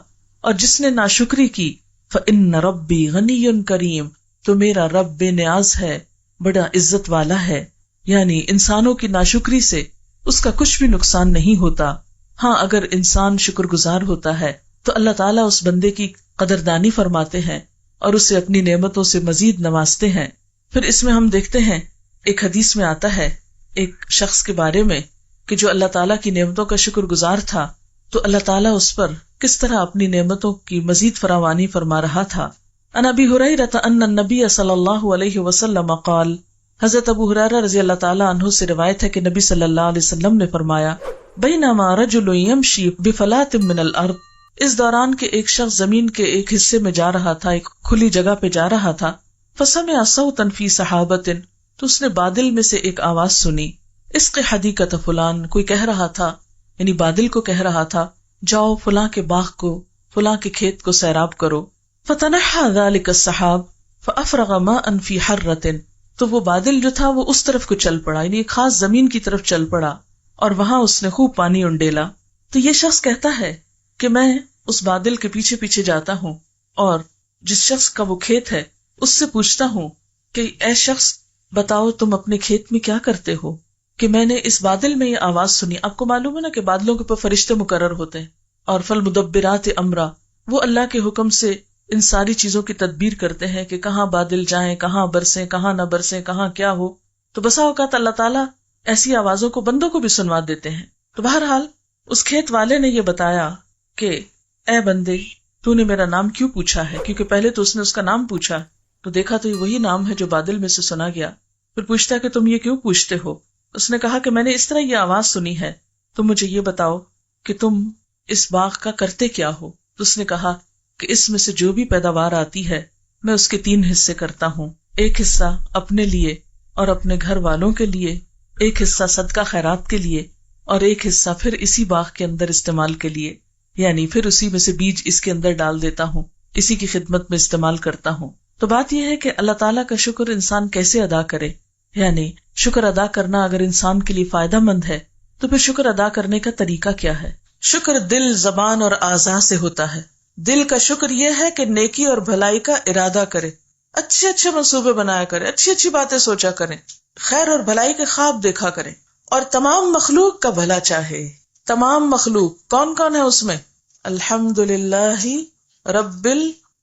اور جس نے ناشکری کی، فَإِنَّ رَبِّي غَنِيٌّ كَرِيمٌ، تو میرا رب بے نیاز ہے، بڑا عزت والا ہے۔ یعنی انسانوں کی ناشکری سے اس کا کچھ بھی نقصان نہیں ہوتا۔ ہاں اگر انسان شکر گزار ہوتا ہے تو اللہ تعالیٰ اس بندے کی قدردانی فرماتے ہیں اور اسے اپنی نعمتوں سے مزید نوازتے ہیں۔ پھر اس میں ہم دیکھتے ہیں، ایک حدیث میں آتا ہے ایک شخص کے بارے میں کہ جو اللہ تعالیٰ کی نعمتوں کا شکر گزار تھا تو اللہ تعالیٰ اس پر کس طرح اپنی نعمتوں کی مزید فراوانی فرما رہا تھا۔ عن ابی ہریرہ ان النبی صلی اللہ علیہ وسلم قال، حضرت ابو ہریرہ رضی اللہ تعالیٰ عنہ سے روایت ہے کہ نبی صلی اللہ علیہ وسلم نے فرمایا، بینما رجل یمشی بفلاۃ من الارض، اس دوران کہ ایک شخص زمین کے ایک حصے میں جا رہا تھا، ایک کھلی جگہ پہ جا رہا تھا، فسمع صوتا فی سحابۃ، تو اس نے بادل میں سے ایک آواز سنی، اسق حدیقۃ فلان، کوئی کہہ رہا تھا، یعنی بادل کو کہہ رہا تھا، جاؤ فلاں کے باغ کو، فلاں کے کھیت کو سیراب کرو۔ فتنحى ذلك السحاب فافرغ ماء في حرۃ، تو وہ بادل جو تھا وہ اس طرف کو چل پڑا، یعنی ایک خاص زمین کی طرف چل پڑا، اور وہاں اس نے خوب پانی انڈیلا۔ تو یہ شخص کہتا ہے کہ میں اس بادل کے پیچھے پیچھے جاتا ہوں اور جس شخص کا وہ کھیت ہے اس سے پوچھتا ہوں کہ اے شخص بتاؤ تم اپنے کھیت میں کیا کرتے ہو؟ کہ میں نے اس بادل میں یہ آواز سنی. آپ کو معلوم ہے نا کہ بادلوں کے اوپر فرشتے مقرر ہوتے ہیں, اور فالمدبرات امرا, وہ اللہ کے حکم سے ان ساری چیزوں کی تدبیر کرتے ہیں کہ کہاں بادل جائیں, کہاں برسیں, کہاں نہ برسیں, کہاں کیا ہو. تو بسا اوقات اللہ تعالیٰ ایسی آوازوں کو بندوں کو بھی سنوا دیتے ہیں. تو بہرحال اس کھیت والے نے یہ بتایا کہ اے بندے, تو نے میرا نام کیوں پوچھا ہے؟ کیونکہ پہلے تو اس نے اس کا نام پوچھا, تو دیکھا تو یہ وہی نام ہے جو بادل میں سے سنا گیا. پھر پوچھتا کہ تم یہ کیوں پوچھتے ہو؟ اس نے کہا کہ میں نے اس طرح یہ آواز سنی ہے, تم مجھے یہ بتاؤ کہ تم اس باغ کا کرتے کیا ہو؟ تو اس نے کہا کہ اس میں سے جو بھی پیداوار آتی ہے میں اس کے 3 حصے کرتا ہوں. ایک حصہ اپنے لیے اور اپنے گھر والوں کے لیے, ایک حصہ صدقہ خیرات کے لیے, اور ایک حصہ پھر اسی باغ کے اندر استعمال کے لیے. یعنی پھر اسی میں سے بیج اس کے اندر ڈال دیتا ہوں, اسی کی خدمت میں استعمال کرتا ہوں. تو بات یہ ہے کہ اللہ تعالیٰ کا شکر انسان کیسے ادا کرے. یعنی شکر ادا کرنا اگر انسان کے لیے فائدہ مند ہے تو پھر شکر ادا کرنے کا طریقہ کیا ہے؟ شکر دل, زبان اور اعضاء سے ہوتا ہے. دل کا شکر یہ ہے کہ نیکی اور بھلائی کا ارادہ کرے, اچھے اچھے منصوبے بنایا کرے, اچھی اچھی باتیں سوچا کریں, خیر اور بھلائی کے خواب دیکھا کریں, اور تمام مخلوق کا بھلا چاہے. تمام مخلوق کون کون ہے اس میں؟ الحمدللہ رب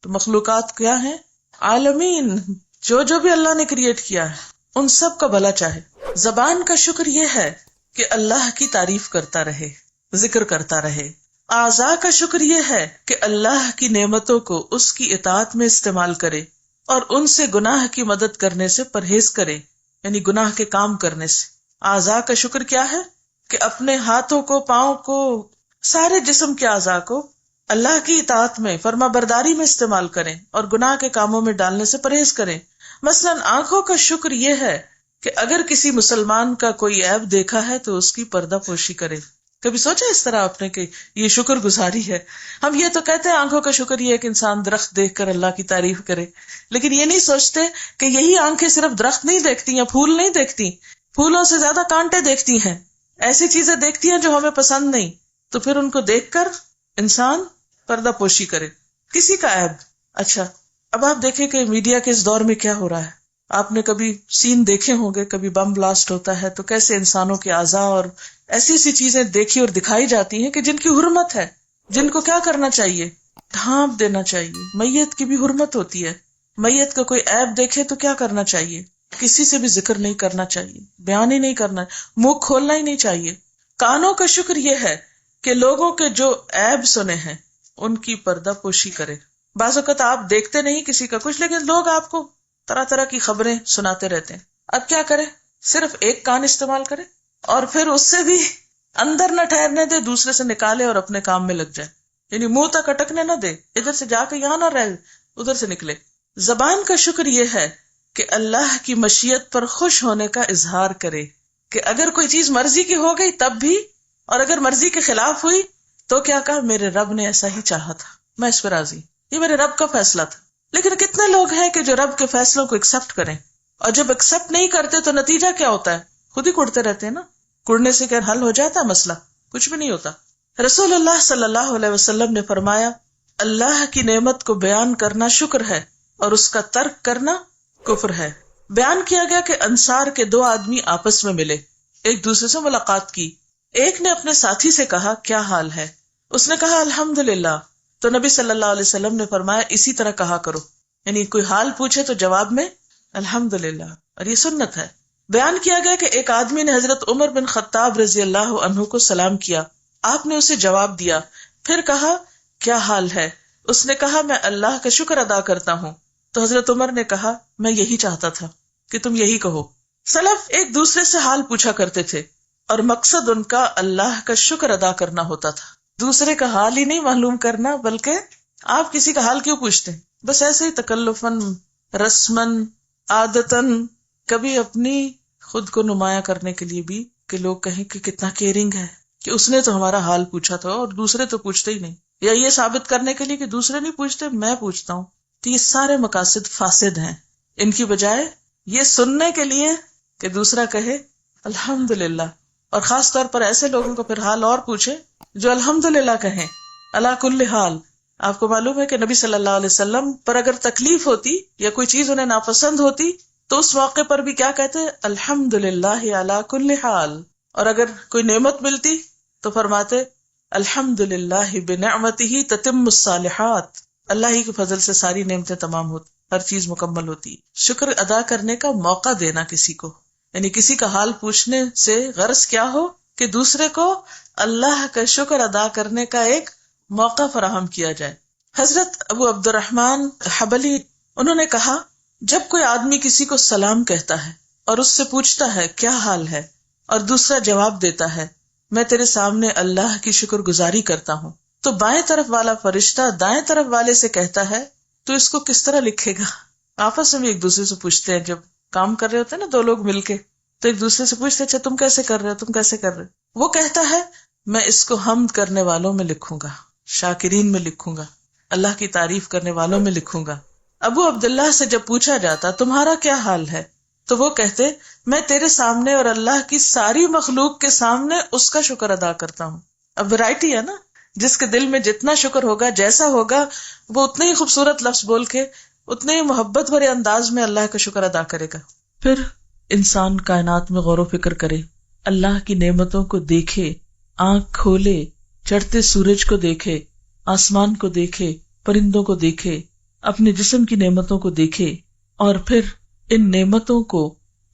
مخلوقات کیا ہیں؟ عالمین, جو بھی اللہ نے کریٹ کیا ہے ان سب کا بھلا چاہے. زبان کا شکر یہ ہے کہ اللہ کی تعریف کرتا رہے, ذکر کرتا رہے. اعضاء کا شکر یہ ہے کہ اللہ کی نعمتوں کو اس کی اطاعت میں استعمال کرے اور ان سے گناہ کی مدد کرنے سے پرہیز کرے, یعنی گناہ کے کام کرنے سے. اعضاء کا شکر کیا ہے کہ اپنے ہاتھوں کو, پاؤں کو, سارے جسم کے اعضاء کو اللہ کی اطاعت میں, فرما برداری میں استعمال کریں اور گناہ کے کاموں میں ڈالنے سے پرہیز کریں. مثلاً آنکھوں کا شکر یہ ہے کہ اگر کسی مسلمان کا کوئی عیب دیکھا ہے تو اس کی پردہ پوشی کرے. کبھی سوچا اس طرح آپ نے کہ یہ شکر گزاری ہے؟ ہم یہ تو کہتے ہیں آنکھوں کا شکر یہ ہے کہ انسان درخت دیکھ کر اللہ کی تعریف کرے, لیکن یہ نہیں سوچتے کہ یہی آنکھیں صرف درخت نہیں دیکھتی یا پھول نہیں دیکھتی, پھولوں سے زیادہ کانٹے دیکھتی ہیں, ایسی چیزیں دیکھتی ہیں جو ہمیں پسند نہیں. تو پھر ان کو دیکھ کر انسان پردہ پوشی کرے. کسی کا عیب. اچھا اب آپ دیکھیں کہ میڈیا کے اس دور میں کیا ہو رہا ہے. آپ نے کبھی سین دیکھے ہوں گے, کبھی بم بلاسٹ ہوتا ہے تو کیسے انسانوں کے اعضاء اور ایسی ایسی چیزیں دیکھی اور دکھائی جاتی ہیں کہ جن کی حرمت ہے, جن کو کیا کرنا چاہیے؟ ڈھانپ دینا چاہیے. میت کی بھی حرمت ہوتی ہے. میت کا کوئی عیب دیکھے تو کیا کرنا چاہیے؟ کسی سے بھی ذکر نہیں کرنا چاہیے, بیان ہی نہیں کرنا, منہ کھولنا ہی نہیں چاہیے. کانوں کا شکر یہ ہے کہ لوگوں کے جو عیب سنے ہیں ان کی پردہ پوشی کرے. بعض اوقات آپ دیکھتے نہیں کسی کا کچھ, لیکن لوگ آپ کو طرح طرح کی خبریں سناتے رہتے ہیں. اب کیا کرے؟ صرف ایک کان استعمال کرے اور پھر اس سے بھی اندر نہ ٹھہرنے دے, دوسرے سے نکالے اور اپنے کام میں لگ جائے. یعنی منہ تک اٹکنے نہ دے, ادھر سے جا کے یہاں نہ رہے, ادھر سے نکلے. زبان کا شکر یہ ہے کہ اللہ کی مشیت پر خوش ہونے کا اظہار کرے, کہ اگر کوئی چیز مرضی کی ہو گئی تب بھی, اور اگر مرضی کے خلاف ہوئی تو کیا کہا؟ میرے رب نے ایسا ہی چاہا تھا, میں اس پر راضی, یہ میرے رب کا فیصلہ تھا. لیکن کتنے لوگ ہیں کہ جو رب کے فیصلوں کو ایکسپٹ کریں, اور جب ایکسپٹ نہیں کرتے تو نتیجہ کیا ہوتا ہے؟ خود ہی کڑتے رہتے ہیں نا. کڑنے سے کیا حل ہو جاتا ہے مسئلہ؟ کچھ بھی نہیں ہوتا. رسول اللہ صلی اللہ علیہ وسلم نے فرمایا, اللہ کی نعمت کو بیان کرنا شکر ہے اور اس کا ترک کرنا کفر ہے. بیان کیا گیا کہ انصار کے 2 آدمی آپس میں ملے, ایک دوسرے سے ملاقات کی. ایک نے اپنے ساتھی سے کہا کیا حال ہے؟ اس نے کہا الحمدللہ. تو نبی صلی اللہ علیہ وسلم نے فرمایا اسی طرح کہا کرو, یعنی کوئی حال پوچھے تو جواب میں الحمدللہ, اور یہ سنت ہے. بیان کیا گیا کہ ایک آدمی نے حضرت عمر بن خطاب رضی اللہ عنہ کو سلام کیا, آپ نے اسے جواب دیا, پھر کہا کیا حال ہے؟ اس نے کہا میں اللہ کا شکر ادا کرتا ہوں. تو حضرت عمر نے کہا میں یہی چاہتا تھا کہ تم یہی کہو. سلف ایک دوسرے سے حال پوچھا کرتے تھے اور مقصد ان کا اللہ کا شکر ادا کرنا ہوتا تھا, دوسرے کا حال ہی نہیں معلوم کرنا. بلکہ آپ کسی کا حال کیوں پوچھتے ہیں؟ بس ایسے ہی تکلفاً, رسماً, عادتاً, کبھی اپنی خود کو نمایاں کرنے کے لیے بھی کہ لوگ کہیں کہ کتنا کیئرنگ ہے, کہ اس نے تو ہمارا حال پوچھا تھا اور دوسرے تو پوچھتے ہی نہیں, یا یہ ثابت کرنے کے لیے کہ دوسرے نہیں پوچھتے میں پوچھتا ہوں. تو یہ سارے مقاصد فاسد ہیں. ان کی بجائے یہ سننے کے لیے کہ دوسرا کہے الحمدللہ, اور خاص طور پر ایسے لوگوں کو پھر حال اور پوچھے جو الحمدللہ کہیں علی کل حال. آپ کو معلوم ہے کہ نبی صلی اللہ علیہ وسلم پر اگر تکلیف ہوتی یا کوئی چیز انہیں ناپسند ہوتی تو اس موقع پر بھی کیا کہتے ہیں؟ الحمدللہ علی کل حال. اور اگر کوئی نعمت ملتی تو فرماتے الحمدللہ بنعمتہ تتم الصالحات. اللہ ہی کے فضل سے ساری نعمتیں تمام ہوتی، ہر چیز مکمل ہوتی. شکر ادا کرنے کا موقع دینا کسی کو، یعنی کسی کا حال پوچھنے سے غرض کیا ہو کہ دوسرے کو اللہ کا شکر ادا کرنے کا ایک موقع فراہم کیا جائے. حضرت ابو عبد الرحمن حبلی انہوں نے کہا، جب کوئی آدمی کسی کو سلام کہتا ہے اور اس سے پوچھتا ہے کیا حال ہے، اور دوسرا جواب دیتا ہے میں تیرے سامنے اللہ کی شکر گزاری کرتا ہوں، تو بائیں طرف والا فرشتہ دائیں طرف والے سے کہتا ہے تو اس کو کس طرح لکھے گا؟ آپس میں بھی ایک دوسرے سے پوچھتے ہیں، جب کام کر رہے ہوتے ہیں نا دو لوگ مل کے، تو ایک دوسرے سے پوچھتے اچھا تم کیسے کر رہے ہو، تم کیسے کر رہے ہو؟ وہ کہتا ہے میں اس کو حمد کرنے والوں میں لکھوں گا، شاکرین میں لکھوں گا، اللہ کی تعریف کرنے والوں میں لکھوں گا. ابو عبداللہ سے جب پوچھا جاتا تمہارا کیا حال ہے، تو وہ کہتے میں تیرے سامنے اور اللہ کی ساری مخلوق کے سامنے اس کا شکر ادا کرتا ہوں. اب ورائٹی ہے نا، جس کے دل میں جتنا شکر ہوگا، جیسا ہوگا، وہ اتنے ہی خوبصورت لفظ بول کے اتنے ہی محبت بھرے انداز میں اللہ کا شکر ادا کرے گا. پھر انسان کائنات میں غور و فکر کرے، اللہ کی نعمتوں کو دیکھے، آنکھ کھولے، چڑھتے سورج کو دیکھے، آسمان کو دیکھے، پرندوں کو دیکھے، اپنے جسم کی نعمتوں کو دیکھے، اور پھر ان نعمتوں کو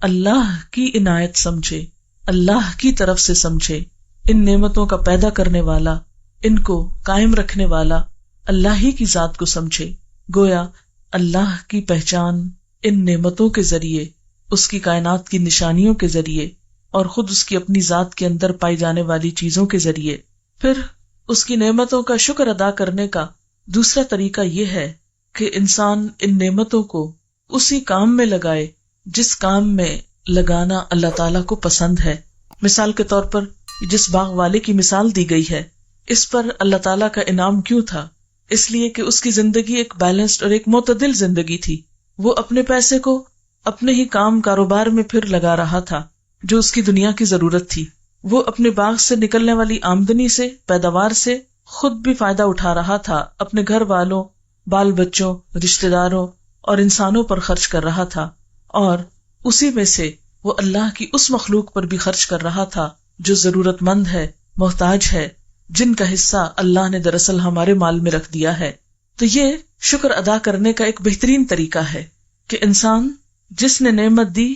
اللہ کی عنایت سمجھے، اللہ کی طرف سے سمجھے. ان نعمتوں کا پیدا کرنے والا، ان کو قائم رکھنے والا اللہ ہی کی ذات کو سمجھے. گویا اللہ کی پہچان ان نعمتوں کے ذریعے، اس کی کائنات کی نشانیوں کے ذریعے، اور خود اس کی اپنی ذات کے اندر پائی جانے والی چیزوں کے ذریعے. پھر اس کی نعمتوں کا شکر ادا کرنے کا دوسرا طریقہ یہ ہے کہ انسان ان نعمتوں کو اسی کام میں لگائے جس کام میں لگانا اللہ تعالیٰ کو پسند ہے. مثال کے طور پر جس باغ والے کی مثال دی گئی ہے، اس پر اللہ تعالیٰ کا انعام کیوں تھا؟ اس لیے کہ اس کی زندگی ایک بیلنسڈ اور ایک معتدل زندگی تھی. وہ اپنے پیسے کو اپنے ہی کام کاروبار میں پھر لگا رہا تھا جو اس کی دنیا کی ضرورت تھی. وہ اپنے باغ سے نکلنے والی آمدنی سے، پیداوار سے خود بھی فائدہ اٹھا رہا تھا، اپنے گھر والوں، بال بچوں، رشتہ داروں اور انسانوں پر خرچ کر رہا تھا، اور اسی میں سے وہ اللہ کی اس مخلوق پر بھی خرچ کر رہا تھا جو ضرورت مند ہے، محتاج ہے، جن کا حصہ اللہ نے دراصل ہمارے مال میں رکھ دیا ہے. تو یہ شکر ادا کرنے کا ایک بہترین طریقہ ہے کہ انسان جس نے نعمت دی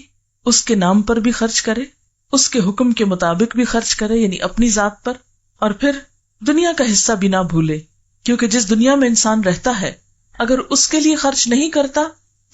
اس کے نام پر بھی خرچ کرے، اس کے حکم کے مطابق بھی خرچ کرے، یعنی اپنی ذات پر، اور پھر دنیا کا حصہ بھی نہ بھولے. کیونکہ جس دنیا میں انسان رہتا ہے اگر اس کے لیے خرچ نہیں کرتا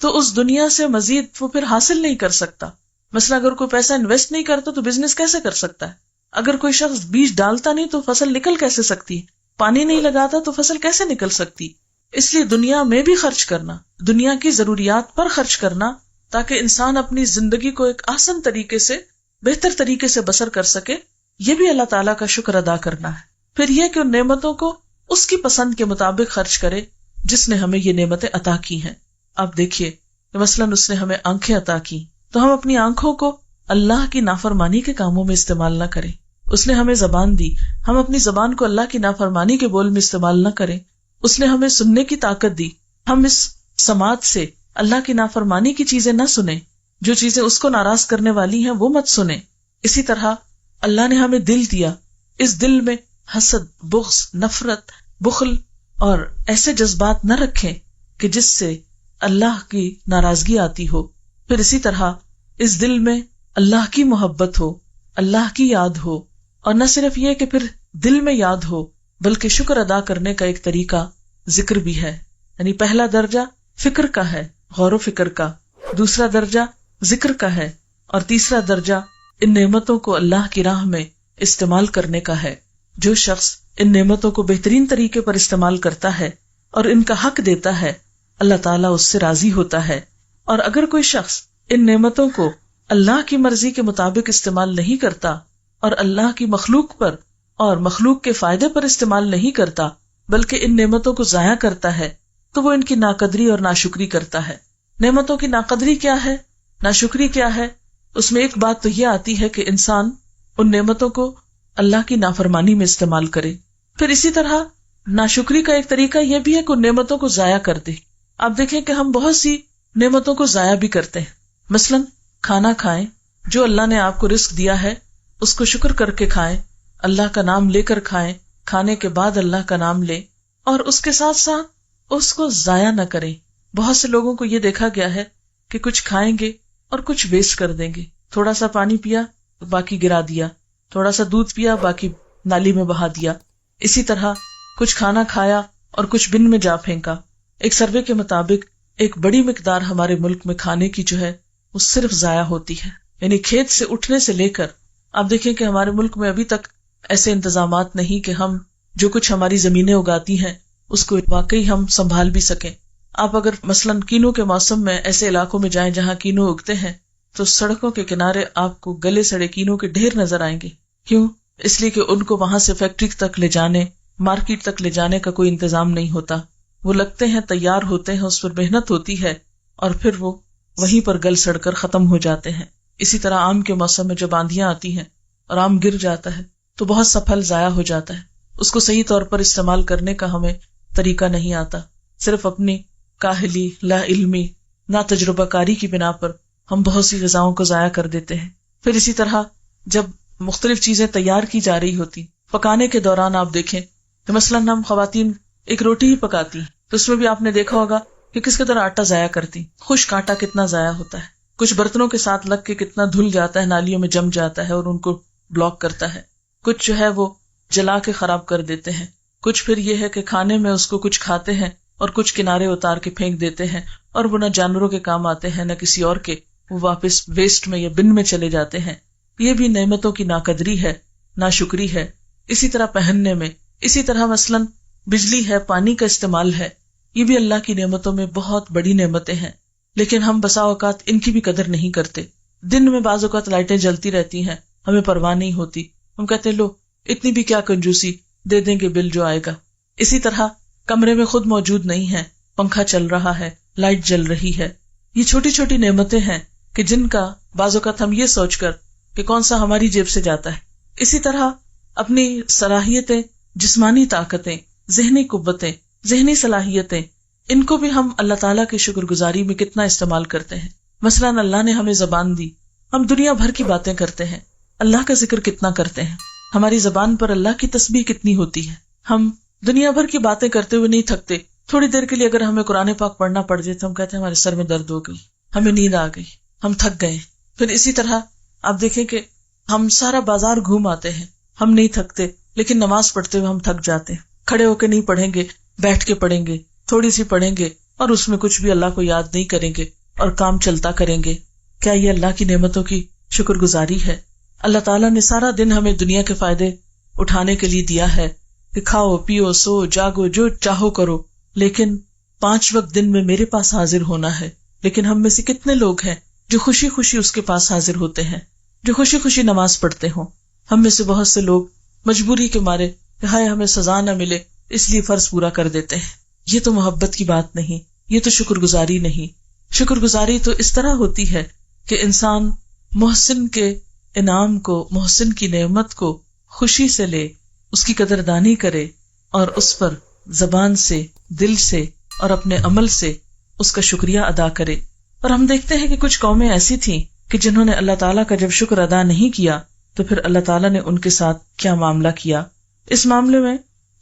تو اس دنیا سے مزید وہ پھر حاصل نہیں کر سکتا. مثلا اگر کوئی پیسہ انویسٹ نہیں کرتا تو بزنس کیسے کر سکتا ہے؟ اگر کوئی شخص بیج ڈالتا نہیں تو فصل نکل کیسے سکتی؟ پانی نہیں لگاتا تو فصل کیسے نکل سکتی؟ اس لیے دنیا میں بھی خرچ کرنا، دنیا کی ضروریات پر خرچ کرنا، تاکہ انسان اپنی زندگی کو ایک آسان طریقے سے، بہتر طریقے سے بسر کر سکے، یہ بھی اللہ تعالیٰ کا شکر ادا کرنا ہے. پھر یہ کہ ان نعمتوں کو اس کی پسند کے مطابق خرچ کرے جس نے ہمیں یہ نعمتیں عطا کی ہیں. آپ دیکھیے کہ مثلاً اس نے ہمیں آنکھیں عطا کی تو ہم اپنی آنکھوں کو اللہ کی نافرمانی کے کاموں میں استعمال نہ کریں. اس نے ہمیں زبان دی، ہم اپنی زبان کو اللہ کی نافرمانی کے بول میں استعمال نہ کریں. اس نے ہمیں سننے کی طاقت دی، ہم اس سماعت سے اللہ کی نافرمانی کی چیزیں نہ سنیں، جو چیزیں اس کو ناراض کرنے والی ہیں وہ مت سنیں. اسی طرح اللہ نے ہمیں دل دیا، اس دل میں حسد، بغض، نفرت، بخل اور ایسے جذبات نہ رکھیں کہ جس سے اللہ کی ناراضگی آتی ہو. پھر اسی طرح اس دل میں اللہ کی محبت ہو، اللہ کی یاد ہو، اور نہ صرف یہ کہ پھر دل میں یاد ہو بلکہ شکر ادا کرنے کا ایک طریقہ ذکر بھی ہے. یعنی پہلا درجہ فکر کا ہے، غور و فکر کا، دوسرا درجہ ذکر کا ہے، اور تیسرا درجہ ان نعمتوں کو اللہ کی راہ میں استعمال کرنے کا ہے. جو شخص ان نعمتوں کو بہترین طریقے پر استعمال کرتا ہے اور ان کا حق دیتا ہے، اللہ تعالیٰ اس سے راضی ہوتا ہے. اور اگر کوئی شخص ان نعمتوں کو اللہ کی مرضی کے مطابق استعمال نہیں کرتا اور اللہ کی مخلوق پر اور مخلوق کے فائدے پر استعمال نہیں کرتا بلکہ ان نعمتوں کو ضائع کرتا ہے، تو وہ ان کی ناقدری اور ناشکری کرتا ہے. نعمتوں کی ناقدری کیا ہے، ناشکری کیا ہے؟ اس میں ایک بات تو یہ آتی ہے کہ انسان ان نعمتوں کو اللہ کی نافرمانی میں استعمال کرے. پھر اسی طرح ناشکری کا ایک طریقہ یہ بھی ہے کہ ان نعمتوں کو ضائع کر دے. آپ دیکھیں کہ ہم بہت سی نعمتوں کو ضائع بھی کرتے ہیں. مثلاً کھانا کھائیں، جو اللہ نے آپ کو رزق دیا ہے اس کو شکر کر کے کھائیں، اللہ کا نام لے کر کھائیں، کھانے کے بعد اللہ کا نام لیں، اور اس کے ساتھ ساتھ اس کو ضائع نہ کریں۔ بہت سے لوگوں کو یہ دیکھا گیا ہے کہ کچھ کھائیں گے اور کچھ ویسٹ کر دیں گے، تھوڑا سا پانی پیا باقی گرا دیا، تھوڑا سا دودھ پیا باقی نالی میں بہا دیا، اسی طرح کچھ کھانا کھایا اور کچھ بن میں جا پھینکا۔ ایک سروے کے مطابق ایک بڑی مقدار ہمارے ملک میں کھانے کی جو ہے وہ صرف ضائع ہوتی ہے، یعنی کھیت سے اٹھنے سے لے کر آپ دیکھیں کہ ہمارے ملک میں ابھی تک ایسے انتظامات نہیں کہ ہم جو کچھ ہماری زمینیں اگاتی ہیں اس کو واقعی ہم سنبھال بھی سکیں۔ آپ اگر مثلاً کینو کے موسم میں ایسے علاقوں میں جائیں جہاں کینو اگتے ہیں تو سڑکوں کے کنارے آپ کو گلے سڑے کینو کے ڈھیر نظر آئیں گے۔ کیوں؟ اس لیے کہ ان کو وہاں سے فیکٹری تک لے جانے، مارکیٹ تک لے جانے کا کوئی انتظام نہیں ہوتا، وہ لگتے ہیں، تیار ہوتے ہیں، اس پر محنت ہوتی ہے اور پھر وہ وہیں پر گل سڑ کر ختم ہو جاتے ہیں۔ اسی طرح آم کے موسم میں جب آندھیاں آتی ہیں اور آم گر جاتا ہے تو بہت سا پھل ضائع ہو جاتا ہے، اس کو صحیح طور پر استعمال کرنے کا ہمیں طریقہ نہیں آتا، صرف اپنی کاہلی، لا علمی، نا تجربہ کاری کی بنا پر ہم بہت سی غذاؤں کو ضائع کر دیتے ہیں۔ پھر اسی طرح جب مختلف چیزیں تیار کی جا رہی ہوتی، پکانے کے دوران آپ دیکھیں کہ مثلاً ہم خواتین ایک روٹی ہی پکاتی تو اس میں بھی آپ نے دیکھا ہوگا کہ کس قدر آٹا ضائع کرتی، خشک آٹا کتنا ضائع ہوتا ہے، کچھ برتنوں کے ساتھ لگ کے کتنا دھل جاتا ہے، نالیوں میں جم جاتا ہے اور ان کو بلاک کرتا ہے، کچھ جو ہے وہ جلا کے خراب کر دیتے ہیں، کچھ پھر یہ ہے کہ کھانے میں اس کو کچھ کھاتے ہیں اور کچھ کنارے اتار کے پھینک دیتے ہیں، اور وہ نہ جانوروں کے کام آتے ہیں نہ کسی اور کے، وہ واپس ویسٹ میں یا بن میں چلے جاتے ہیں۔ یہ بھی نعمتوں کی ناقدری ہے، ناشکری ہے۔ اسی طرح پہننے میں، اسی طرح مثلاً بجلی ہے، پانی کا استعمال ہے، یہ بھی اللہ کی نعمتوں میں بہت بڑی نعمتیں ہیں، لیکن ہم بسا اوقات ان کی بھی قدر نہیں کرتے۔ دن میں بعض اوقات لائٹیں جلتی رہتی ہیں، ہمیں پرواہ نہیں ہوتی، ہم کہتے لو اتنی بھی کیا کنجوسی، دے دیں گے بل جو آئے گا۔ اسی طرح کمرے میں خود موجود نہیں ہے، پنکھا چل رہا ہے، لائٹ جل رہی ہے، یہ چھوٹی چھوٹی نعمتیں ہیں کہ جن کا بعض اوقات ہم یہ سوچ کر کہ کون سا ہماری جیب سے جاتا ہے۔ اسی طرح اپنی صلاحیتیں، جسمانی طاقتیں، ذہنی قوتیں، ذہنی صلاحیتیں، ان کو بھی ہم اللہ تعالیٰ کی شکر گزاری میں کتنا استعمال کرتے ہیں۔ مثلاً اللہ نے ہمیں زبان دی، ہم دنیا بھر کی باتیں کرتے ہیں، اللہ کا ذکر کتنا کرتے ہیں، ہماری زبان پر اللہ کی تسبیح کتنی ہوتی ہے، ہم دنیا بھر کی باتیں کرتے ہوئے نہیں تھکتے، تھوڑی دیر کے لیے اگر ہمیں قرآن پاک پڑھنا پڑ جائے تو ہم کہتے ہیں ہمارے سر میں درد ہو گئی، ہمیں نیند آ گئی، ہم تھک گئے۔ پھر اسی طرح آپ دیکھیں کہ ہم سارا بازار گھوم آتے ہیں، ہم نہیں تھکتے، لیکن نماز پڑھتے ہوئے ہم تھک جاتے ہیں، کھڑے ہو کے نہیں پڑھیں گے، بیٹھ کے پڑھیں گے، تھوڑی سی پڑھیں گے اور اس میں کچھ بھی اللہ کو یاد نہیں کریں گے اور کام چلتا کریں گے۔ کیا یہ اللہ کی نعمتوں کی شکر گزاری ہے؟ اللہ تعالیٰ نے سارا دن ہمیں دنیا کے فائدے اٹھانے کے لیے دیا ہے کہ کھاؤ پیو سو جاگو جو چاہو کرو، لیکن 5 وقت دن میں میرے پاس حاضر ہونا ہے۔ لیکن ہم میں سے کتنے لوگ ہیں جو خوشی خوشی اس کے پاس حاضر ہوتے ہیں، جو خوشی خوشی نماز پڑھتے ہوں؟ ہم میں سے بہت سے لوگ مجبوری کے مارے کہ ہائے ہمیں سزا نہ ملے اس لیے فرض پورا کر دیتے ہیں۔ یہ تو محبت کی بات نہیں، یہ تو شکر گزاری نہیں۔ شکر گزاری تو اس طرح ہوتی ہے کہ انسان محسن کے انعام کو، محسن کی نعمت کو خوشی سے لے، اس کی قدردانی کرے اور اس پر زبان سے، دل سے اور اپنے عمل سے اس کا شکریہ ادا کرے۔ اور ہم دیکھتے ہیں کہ کچھ قومیں ایسی تھیں کہ جنہوں نے اللہ تعالیٰ کا جب شکر ادا نہیں کیا تو پھر اللہ تعالیٰ نے ان کے ساتھ کیا معاملہ کیا۔ اس معاملے میں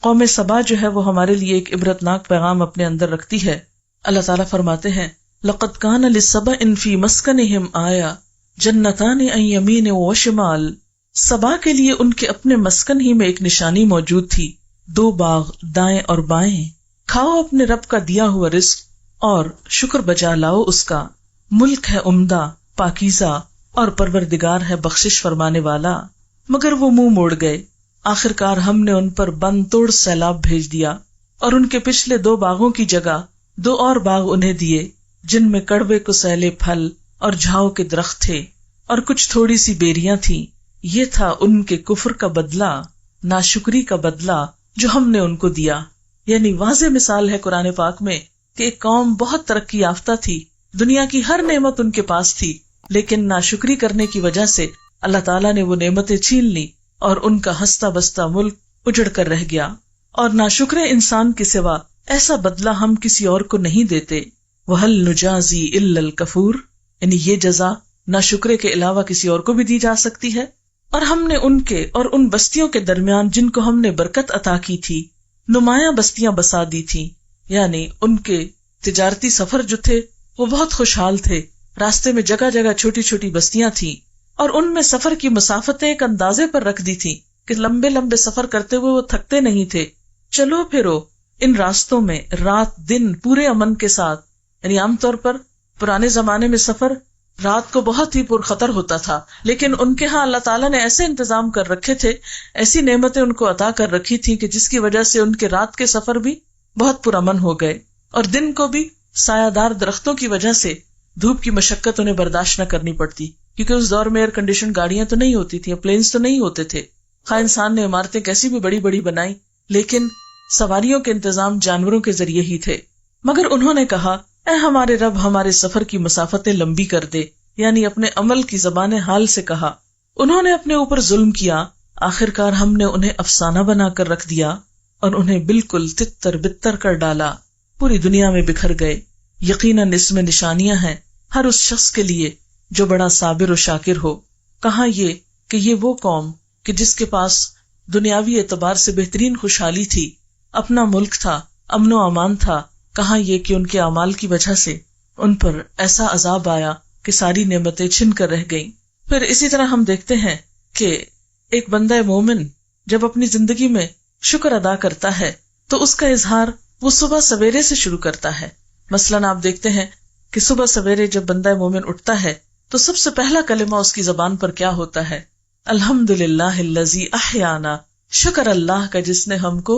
قوم سبا جو ہے وہ ہمارے لیے ایک عبرتناک پیغام اپنے اندر رکھتی ہے۔ اللہ تعالیٰ فرماتے ہیں لَقَدْ كَانَ لِسَبَإٍ فِي مَسْكَنِهِمْ آیَةٌ جَنَّتَانِ عَنْ يَمِینٍ وَشِمَالٍ۔ سبا کے لیے ان کے اپنے مسکن ہی میں ایک نشانی موجود تھی، 2 باغ دائیں اور بائیں۔ کھاؤ اپنے رب کا دیا ہوا رزق اور شکر بجا لاؤ اس کا، ملک ہے عمدہ، پاکیزہ اور پروردگار ہے بخشش فرمانے والا۔ مگر وہ منہ موڑ گئے، آخرکار ہم نے ان پر بند توڑ سیلاب بھیج دیا، اور ان کے پچھلے 2 باغوں کی جگہ 2 اور باغ انہیں دیے جن میں کڑوے کسیلے پھل اور جھاؤ کے درخت تھے اور کچھ تھوڑی سی بیریاں تھیں۔ یہ تھا ان کے کفر کا بدلہ، ناشکری کا بدلہ جو ہم نے ان کو دیا۔ یعنی واضح مثال ہے قرآن پاک میں کہ ایک قوم بہت ترقی یافتہ تھی، دنیا کی ہر نعمت ان کے پاس تھی، لیکن ناشکری کرنے کی وجہ سے اللہ تعالیٰ نے وہ نعمتیں چھین لی اور ان کا ہنستا بستا ملک اجڑ کر رہ گیا۔ اور ناشکر انسان کے سوا ایسا بدلہ ہم کسی اور کو نہیں دیتے۔ وَهَلْ نُجَازِي إِلَّا الْكَفُورَ، یعنی یہ جزا ناشکرے کے علاوہ کسی اور کو بھی دی جا سکتی ہے. اور ہم نے ان کے اور ان بستیوں کے درمیان جن کو ہم نے برکت عطا کی تھی نمایاں بستیاں بسا دی تھی. یعنی ان کے تجارتی سفر جو تھے وہ بہت خوشحال تھے. راستے میں جگہ جگہ چھوٹی چھوٹی بستیاں تھیں اور ان میں سفر کی مسافتیں ایک اندازے پر رکھ دی تھی کہ لمبے لمبے سفر کرتے ہوئے وہ تھکتے نہیں تھے. چلو پھرو ان راستوں میں رات دن پورے امن کے ساتھ. یعنی عام طور پر پرانے زمانے میں سفر رات کو بہت ہی پرخطر ہوتا تھا، لیکن ان کے ہاں اللہ تعالیٰ نے ایسے انتظام کر رکھے تھے، ایسی نعمتیں ان کو عطا کر رکھی تھی کہ جس کی وجہ سے ان کے رات کے سفر بھی بہت پرامن ہو گئے، اور دن کو بھی سایہ دار درختوں کی وجہ سے دھوپ کی مشقت انہیں برداشت نہ کرنی پڑتی، کیونکہ اس دور میں ایئر کنڈیشن گاڑیاں تو نہیں ہوتی تھیں، پلینز تو نہیں ہوتے تھے. خواہ انسان نے عمارتیں کیسی بھی بڑی بڑی بنائی، لیکن سواریوں کے انتظام جانوروں کے ذریعے ہی تھے. مگر انہوں نے کہا اے ہمارے رب ہمارے سفر کی مسافتیں لمبی کر دے، یعنی اپنے عمل کی زبان حال سے کہا. انہوں نے اپنے اوپر ظلم کیا، آخرکار ہم نے انہیں افسانہ بنا کر رکھ دیا اور انہیں بالکل تتر بتر کر ڈالا، پوری دنیا میں بکھر گئے. یقیناً اس میں نشانیاں ہیں ہر اس شخص کے لیے جو بڑا صابر و شاکر ہو. کہاں یہ کہ یہ وہ قوم کہ جس کے پاس دنیاوی اعتبار سے بہترین خوشحالی تھی، اپنا ملک تھا، امن و امان تھا، کہاں یہ کہ ان کے اعمال کی وجہ سے ان پر ایسا عذاب آیا کہ ساری نعمتیں چھن کر رہ گئیں. پھر اسی طرح ہم دیکھتے ہیں کہ ایک بندہ مومن جب اپنی زندگی میں شکر ادا کرتا ہے تو اس کا اظہار وہ صبح سویرے سے شروع کرتا ہے. مثلاً آپ دیکھتے ہیں کہ صبح سویرے جب بندہ مومن اٹھتا ہے تو سب سے پہلا کلمہ اس کی زبان پر کیا ہوتا ہے؟ الحمدللہ الذی احیانا، شکر اللہ کا جس نے ہم کو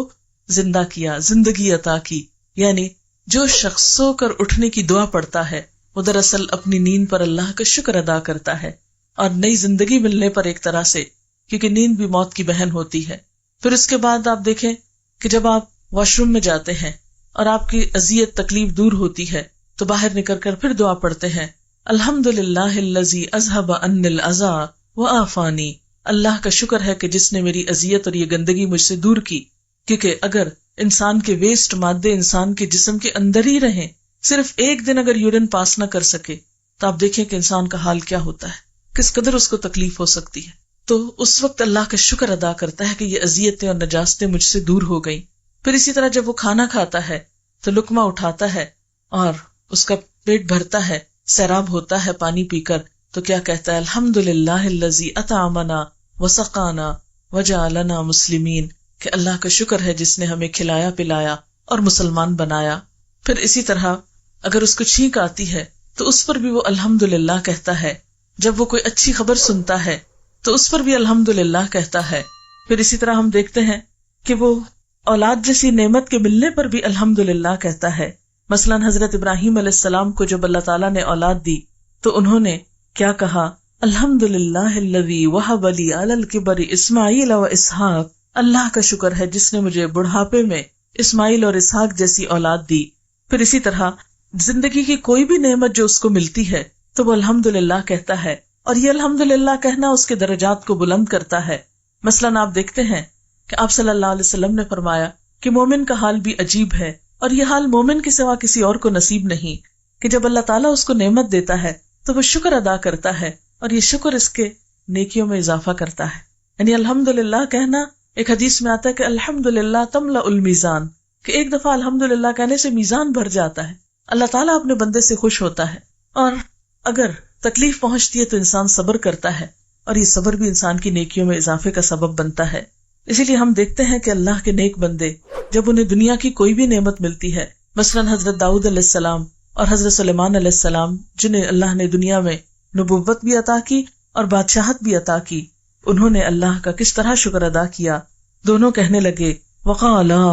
زندہ کیا، زندگی عطا کی. یعنی جو شخص سو کر اٹھنے کی دعا پڑھتا ہے وہ دراصل اپنی نیند پر اللہ کا شکر ادا کرتا ہے، اور نئی زندگی ملنے پر ایک طرح سے، کیونکہ نیند بھی موت کی بہن ہوتی ہے. پھر اس کے بعد آپ دیکھیں کہ جب آپ واش روم میں جاتے ہیں اور آپ کی اذیت تکلیف دور ہوتی ہے تو باہر نکل کر پھر دعا پڑھتے ہیں الحمدللہ الذی اذھب عنی الاذی وعافانی. اللہ کا شکر ہے کہ جس نے میری اذیت اور یہ گندگی مجھ سے دور کی. کیونکہ اگر انسان کے ویسٹ مادے انسان کے جسم کے اندر ہی رہیں، صرف ایک دن اگر یورین پاس نہ کر سکے تو آپ دیکھیں کہ انسان کا حال کیا ہوتا ہے، کس قدر اس کو تکلیف ہو سکتی ہے. تو اس وقت اللہ کا شکر ادا کرتا ہے کہ یہ اذیتیں اور نجاستیں مجھ سے دور ہو گئیں. پھر اسی طرح جب وہ کھانا کھاتا ہے تو لقمہ اٹھاتا ہے اور اس کا پیٹ بھرتا ہے، سیراب ہوتا ہے پانی پی کر، تو کیا کہتا ہے؟ الحمدللہ الذی اطعمنا وسقانا وجعلنا مسلمین، کہ اللہ کا شکر ہے جس نے ہمیں کھلایا پلایا اور مسلمان بنایا. پھر اسی طرح اگر اس کو چھینک آتی ہے تو اس پر بھی وہ الحمدللہ کہتا ہے. جب وہ کوئی اچھی خبر سنتا ہے تو اس پر بھی الحمدللہ کہتا ہے. پھر اسی طرح ہم دیکھتے ہیں کہ وہ اولاد جیسی نعمت کے ملنے پر بھی الحمدللہ کہتا ہے. مثلاً حضرت ابراہیم علیہ السلام کو جب اللہ تعالیٰ نے اولاد دی تو انہوں نے کیا کہا؟ الحمدللہ الذی وہب لی علی الکبر اسماعیل و اسحاق. اللہ کا شکر ہے جس نے مجھے بڑھاپے میں اسماعیل اور اسحاق جیسی اولاد دی. پھر اسی طرح زندگی کی کوئی بھی نعمت جو اس کو ملتی ہے تو وہ الحمدللہ کہتا ہے، اور یہ الحمدللہ کہنا اس کے درجات کو بلند کرتا ہے. مثلاً آپ دیکھتے ہیں کہ آپ صلی اللہ علیہ وسلم نے فرمایا کہ مومن کا حال بھی عجیب ہے، اور یہ حال مومن کے سوا کسی اور کو نصیب نہیں، کہ جب اللہ تعالیٰ اس کو نعمت دیتا ہے تو وہ شکر ادا کرتا ہے، اور یہ شکر اس کے نیکیوں میں اضافہ کرتا ہے. یعنی الحمدللہ کہنا، ایک حدیث میں آتا ہے کہ الحمدللہ تملأ المیزان، کہ ایک دفعہ الحمدللہ کہنے سے میزان بھر جاتا ہے. اللہ تعالیٰ اپنے بندے سے خوش ہوتا ہے، اور اگر تکلیف پہنچتی ہے تو انسان صبر کرتا ہے، اور یہ صبر بھی انسان کی نیکیوں میں اضافے کا سبب بنتا ہے. اسی لیے ہم دیکھتے ہیں کہ اللہ کے نیک بندے جب انہیں دنیا کی کوئی بھی نعمت ملتی ہے، مثلاً حضرت داؤد علیہ السلام اور حضرت سلیمان علیہ السلام، جنہیں اللہ نے دنیا میں نبوت بھی عطا کی اور بادشاہت بھی عطا کی، انہوں نے اللہ کا کس طرح شکر ادا کیا. دونوں کہنے لگے وقالا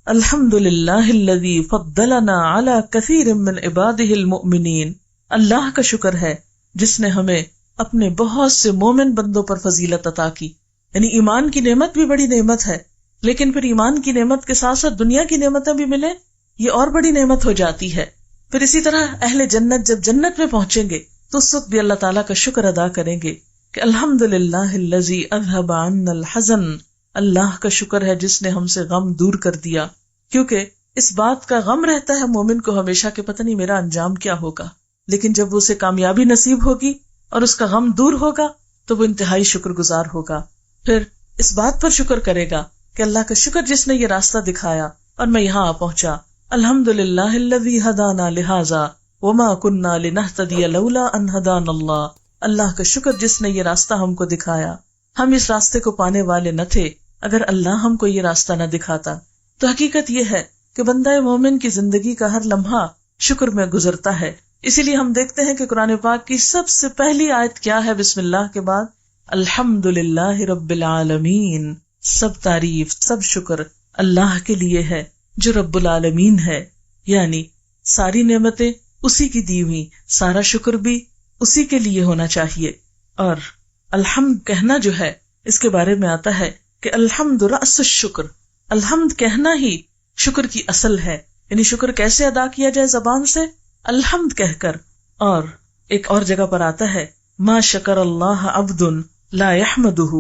الحمدللہ الذی فضلنا علی کثیر من عبادہ المؤمنین. اللہ کا شکر ہے جس نے ہمیں اپنے بہت سے مومن بندوں پر فضیلت عطا کی. یعنی ایمان کی نعمت بھی بڑی نعمت ہے، لیکن پھر ایمان کی نعمت کے ساتھ ساتھ دنیا کی نعمتیں بھی ملیں، یہ اور بڑی نعمت ہو جاتی ہے. پھر اسی طرح اہل جنت جب جنت میں پہنچیں گے تو اس وقت بھی اللہ تعالیٰ کا شکر ادا کریں گے کہ الحمدللہ الذی اذھب عنا الحزن. اللہ کا شکر ہے جس نے ہم سے غم دور کر دیا، کیونکہ اس بات کا غم رہتا ہے مومن کو ہمیشہ کہ پتہ نہیں میرا انجام کیا ہوگا. لیکن جب وہ اسے کامیابی نصیب ہوگی اور اس کا غم دور ہوگا تو وہ انتہائی شکر گزار ہوگا. پھر اس بات پر شکر کرے گا کہ اللہ کا شکر جس نے یہ راستہ دکھایا اور میں یہاں آ پہنچا. الحمدللہ الذی ہدانا لہذا وما کننا لنہتدی لولا ان ہدانا اللہ. اللہ کا شکر جس نے یہ راستہ ہم کو دکھایا. ہم اس راستے کو پانے والے نہ تھے اگر اللہ ہم کو یہ راستہ نہ دکھاتا. تو حقیقت یہ ہے کہ بندہ مومن کی زندگی کا ہر لمحہ شکر میں گزرتا ہے. اسی لیے ہم دیکھتے ہیں کہ قرآن پاک کی سب سے پہلی آیت کیا ہے؟ بسم اللہ کے بعد الحمدللہ رب العالمین. سب تعریف سب شکر اللہ کے لیے ہے جو رب العالمین ہے، یعنی ساری نعمتیں اسی کی دی ہوئی، سارا شکر بھی اسی کے لیے ہونا چاہیے. اور الحمد کہنا جو ہے اس کے بارے میں آتا ہے کہ الحمد رأس الشکر. الحمد کہنا ہی شکر کی اصل ہے. یعنی شکر کیسے ادا کیا جائے؟ زبان سے الحمد کہہ کر. اور ایک اور جگہ پر آتا ہے ما شکر اللہ عبد لا یحمدہ.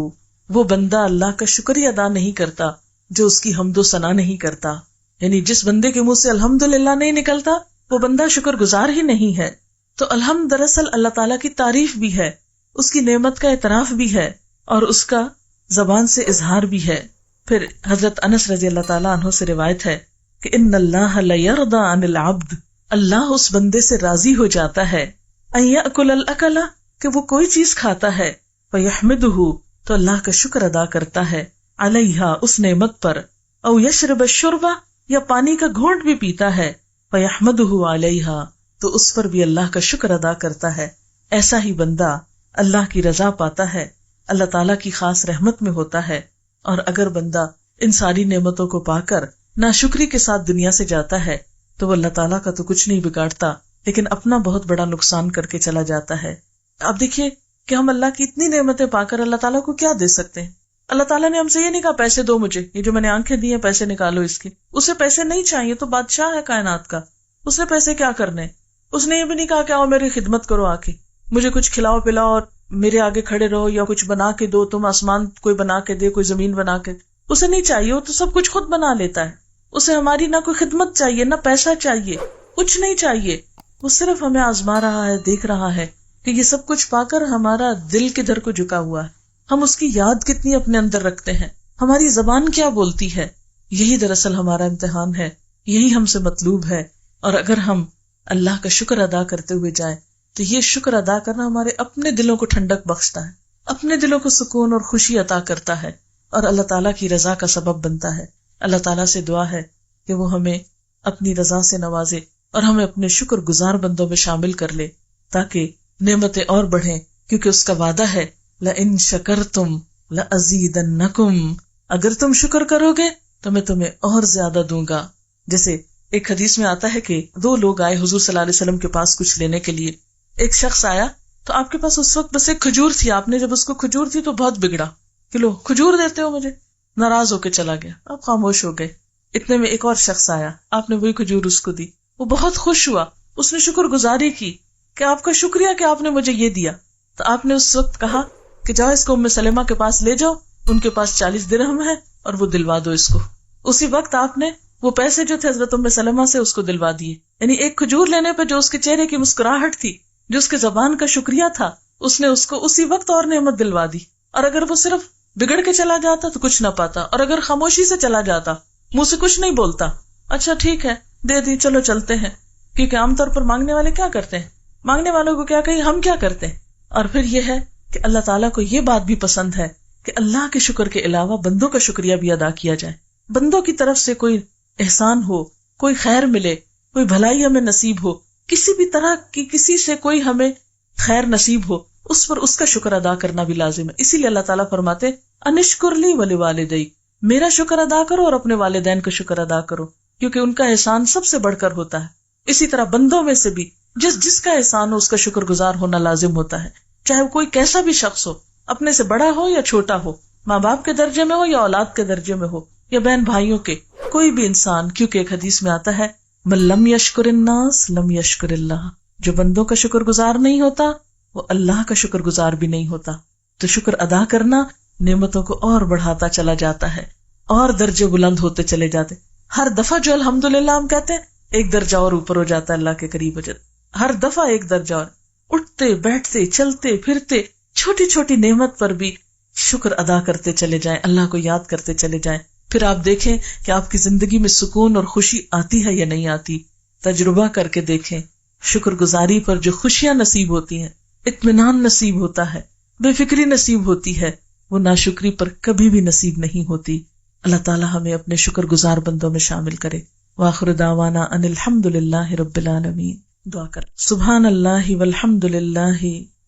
وہ بندہ اللہ کا شکر ہی ادا نہیں کرتا جو اس کی حمد و ثنا نہیں کرتا. یعنی جس بندے کے منہ سے الحمدللہ نہیں نکلتا وہ بندہ شکر گزار ہی نہیں ہے. تو الحمد دراصل اللہ تعالیٰ کی تعریف بھی ہے، اس کی نعمت کا اعتراف بھی ہے اور اس کا زبان سے اظہار بھی ہے. پھر حضرت انس رضی اللہ تعالیٰ عنہ سے روایت ہے کہ ان اللہ لیرضی عن العبد. اللہ اس بندے سے راضی ہو جاتا ہے ان یأکل الاکل، کہ وہ کوئی چیز کھاتا ہے، فیحمدہ، تو اللہ کا شکر ادا کرتا ہے، علیہا، اس نعمت پر، او یشرب الشرب، یا پانی کا گھونٹ بھی پیتا ہے، فیحمدہ علیہا، تو اس پر بھی اللہ کا شکر ادا کرتا ہے. ایسا ہی بندہ اللہ کی رضا پاتا ہے، اللہ تعالیٰ کی خاص رحمت میں ہوتا ہے. اور اگر بندہ ان ساری نعمتوں کو پا کر ناشکری کے ساتھ دنیا سے جاتا ہے تو وہ اللہ تعالیٰ کا تو کچھ نہیں بگاڑتا لیکن اپنا بہت بڑا نقصان کر کے چلا جاتا ہے. اب دیکھیے کہ ہم اللہ کی اتنی نعمتیں پا کر اللہ تعالیٰ کو کیا دے سکتے ہیں. اللہ تعالیٰ نے ہم سے یہ نہیں کہا پیسے دو مجھے، یہ جو میں نے آنکھیں دی ہیں پیسے نکالو اس کی. اسے پیسے نہیں چاہیے، تو بادشاہ ہے کائنات کا، اس نے پیسے کیا کرنے. اس نے یہ بھی نہیں کہا کہ آؤ میری خدمت کرو، آ کے مجھے کچھ کھلاؤ پلاؤ اور میرے آگے کھڑے رہو، یا کچھ بنا کے دو، تم آسمان کوئی بنا کے دے، کوئی زمین بنا کے. اسے نہیں چاہیے، وہ تو سب کچھ خود بنا لیتا ہے. اسے ہماری نہ کوئی خدمت چاہیے، نہ پیسہ چاہیے، کچھ نہیں چاہیے. وہ صرف ہمیں آزما رہا ہے، دیکھ رہا ہے کہ یہ سب کچھ پا کر ہمارا دل کدھر کو جھکا ہوا ہے، ہم اس کی یاد کتنی اپنے اندر رکھتے ہیں، ہماری زبان کیا بولتی ہے. یہی دراصل ہمارا امتحان ہے، یہی ہم سے مطلوب ہے. اور اگر ہم اللہ کا شکر ادا کرتے ہوئے جائیں تو یہ شکر ادا کرنا ہمارے اپنے دلوں کو ٹھنڈک بخشتا ہے، اپنے دلوں کو سکون اور خوشی عطا کرتا ہے اور اللہ تعالیٰ کی رضا کا سبب بنتا ہے. اللہ تعالیٰ سے دعا ہے کہ وہ ہمیں اپنی رضا سے نوازے اور ہمیں اپنے شکر گزار بندوں میں شامل کر لے تاکہ نعمتیں اور بڑھیں، کیونکہ اس کا وعدہ ہے لَإِن شَكَرْتُمْ لَأَزِيدَنَّكُمْ، اگر تم شکر کرو گے تو میں تمہیں اور زیادہ دوں گا. جیسے ایک حدیث میں آتا ہے کہ دو لوگ آئے حضور صلی اللہ علیہ وسلم کے پاس کچھ لینے کے لیے. ایک شخص آیا تو آپ کے پاس اس وقت بس ایک کھجور تھی، آپ نے جب اس کو کھجور تھی تو بہت بگڑا کہ لو کھجور دیتے ہو مجھے، ناراض ہو کے چلا گیا، آپ خاموش ہو گئے. اتنے میں ایک اور شخص آیا، آپ نے وہی کھجور اس کو دی، وہ بہت خوش ہوا، اس نے شکر گزاری کی کہ آپ کا شکریہ کہ آپ نے مجھے یہ دیا. تو آپ نے اس وقت کہا کہ جاؤ اس کو ام سلمہ کے پاس لے جاؤ، ان کے پاس 40 درہم ہے اور وہ دلوا دو اس کو. اسی وقت آپ نے وہ پیسے جو تھے حضرت ام سلمہ سے اس کو دلوا دیے. یعنی ایک کھجور لینے پہ جو اس کے چہرے کی مسکراہٹ تھی، جو اس کے زبان کا شکریہ تھا، اس نے اس کو اسی وقت اور نعمت دلوا دی. اور اگر وہ صرف بگڑ کے چلا جاتا تو کچھ نہ پاتا، اور اگر خاموشی سے چلا جاتا، منہ سے کچھ نہیں بولتا، اچھا ٹھیک ہے دے دی چلو چلتے ہیں، کیونکہ عام طور پر مانگنے والے کیا کرتے ہیں، مانگنے والوں کو کیا کہیں ہم کیا کرتے ہیں. اور پھر یہ ہے کہ اللہ تعالیٰ کو یہ بات بھی پسند ہے کہ اللہ کے شکر کے علاوہ بندوں کا شکریہ بھی ادا کیا جائے. بندوں کی طرف سے کوئی احسان ہو، کوئی خیر ملے، کوئی بھلائی ہمیں نصیب ہو، کسی بھی طرح کی کسی سے کوئی ہمیں خیر نصیب ہو، اس پر اس کا شکر ادا کرنا بھی لازم ہے. اسی لیے اللہ تعالیٰ فرماتے انشکر لی ولوالدیک، میرا شکر ادا کرو اور اپنے والدین کا شکر ادا کرو، کیونکہ ان کا احسان سب سے بڑھ کر ہوتا ہے. اسی طرح بندوں میں سے بھی جس کا احسان ہو اس کا شکر گزار ہونا لازم ہوتا ہے، چاہے وہ کوئی کیسا بھی شخص ہو، اپنے سے بڑا ہو یا چھوٹا ہو، ماں باپ کے درجے میں ہو یا اولاد کے درجے میں ہو یا بہن بھائیوں کے، کوئی بھی انسان. کیونکہ ایک حدیث میں آتا ہے من لم یشکر الناس لم یشکر اللہ، جو بندوں کا شکر گزار نہیں ہوتا وہ اللہ کا شکر گزار بھی نہیں ہوتا. تو شکر ادا کرنا نعمتوں کو اور بڑھاتا چلا جاتا ہے اور درجے بلند ہوتے چلے جاتے. ہر دفعہ جو الحمدللہ ہم کہتے ہیں ایک درجہ اور اوپر ہو جاتا ہے، اللہ کے قریب ہو جاتا. ہر دفعہ ایک درجہ اور اٹھتے بیٹھتے چلتے پھرتے چھوٹی چھوٹی نعمت پر بھی شکر ادا کرتے چلے جائیں، اللہ کو یاد کرتے چلے جائیں. پھر آپ دیکھیں کہ آپ کی زندگی میں سکون اور خوشی آتی ہے یا نہیں آتی. تجربہ کر کے دیکھیں. شکر گزاری پر جو خوشیاں نصیب ہوتی ہیں، اطمینان نصیب ہوتا ہے، بے فکری نصیب ہوتی ہے، وہ ناشکری پر کبھی بھی نصیب نہیں ہوتی. اللہ تعالی ہمیں اپنے شکر گزار بندوں میں شامل کرے. وآخر دعوانا ان الحمد للہ رب العالمین. دعا کر. سبحان اللہ والحمد للہ،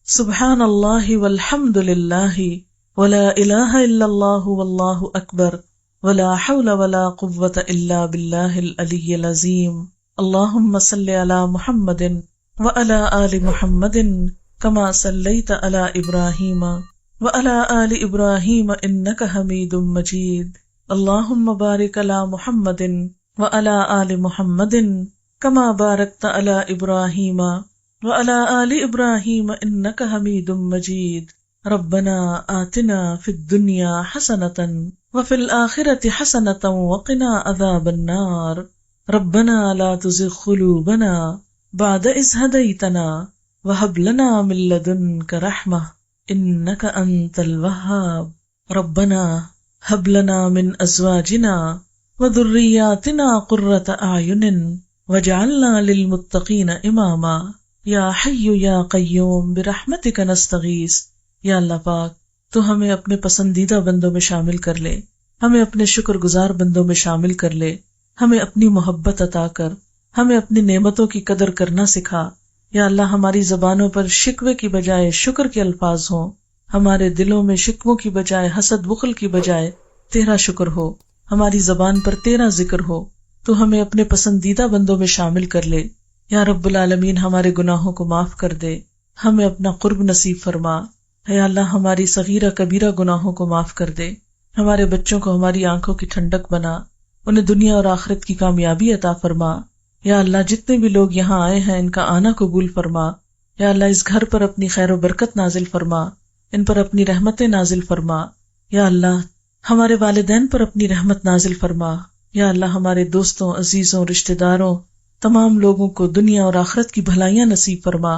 سبحان اللہ والحمد للہ، ولا الہ الا اللہ واللہ اکبر، ولا حول ولا قوة الا باللہ العلی العظیم. اللہم صل علی محمد وعلی آل محمد کما صلیت علی ابراہیم وعلی آل ابراہیم انک حمید مجید. اللہم بارک علی محمد وعلی آل محمد کما بارکت علی ابراہیم وعلی آل ابراہیم انک حمید مجید. ربنا آتنا فی الدنیا حسنۃ وفی الآخرۃ حسنۃ وقنا عذاب النار. ربنا لا تزغ قلوبنا بعد اذ ہدیتنا وہب لنا من لدنک رحمۃ انک انت الوہاب. ربنا ہب لنا من ازواجنا وذریاتنا قرۃ اعین وجعلنا للمتقین اماما. یا حی یا قیوم برحمتک نستغیث. یا اللہ پاک تو ہمیں اپنے پسندیدہ بندوں میں شامل کر لے، ہمیں اپنے شکر گزار بندوں میں شامل کر لے، ہمیں اپنی محبت عطا کر، ہمیں اپنی نعمتوں کی قدر کرنا سکھا. یا اللہ ہماری زبانوں پر شکوے کی بجائے شکر کے الفاظ ہوں، ہمارے دلوں میں شکووں کی بجائے حسد بخل کی بجائے تیرا شکر ہو، ہماری زبان پر تیرا ذکر ہو. تو ہمیں اپنے پسندیدہ بندوں میں شامل کر لے. یا رب العالمین ہمارے گناہوں کو معاف کر دے، ہمیں اپنا قرب نصیب فرما. یا اللہ ہماری صغیرہ کبیرہ گناہوں کو معاف کر دے، ہمارے بچوں کو ہماری آنکھوں کی ٹھنڈک بنا، انہیں دنیا اور آخرت کی کامیابی عطا فرما. یا اللہ جتنے بھی لوگ یہاں آئے ہیں ان کا آنا قبول فرما. یا اللہ اس گھر پر اپنی خیر و برکت نازل فرما، ان پر اپنی رحمتیں نازل فرما. یا اللہ ہمارے والدین پر اپنی رحمت نازل فرما. یا اللہ ہمارے دوستوں، عزیزوں، رشتہ داروں، تمام لوگوں کو دنیا اور آخرت کی بھلائیاں نصیب فرما.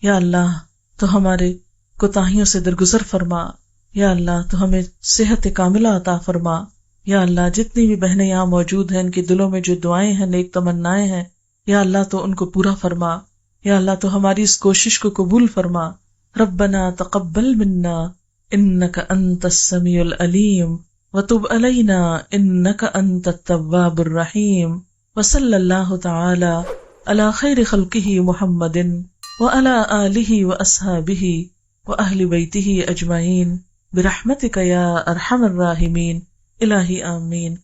یا اللہ تو ہمارے کوتاہیوں سے درگزر فرما. یا اللہ تو ہمیں صحت کاملہ عطا فرما. یا اللہ جتنی بھی بہنیں یہاں موجود ہیں ان کے دلوں میں جو دعائیں ہیں، نیک تمنائیں ہیں، یا اللہ تو ان کو پورا فرما. یا اللہ تو ہماری اس کوشش کو قبول فرما. ربنا تقبل منا انک انت السمیع العلیم وتب علینا انک انت التواب الرحیم. وصلی اللہ تعالی علی خیر خلقہ محمد وعلی آلہ واصحابہ وأہل بیتہ اجمعین برحمتک یا ارحم الراحمین. الہی آمین.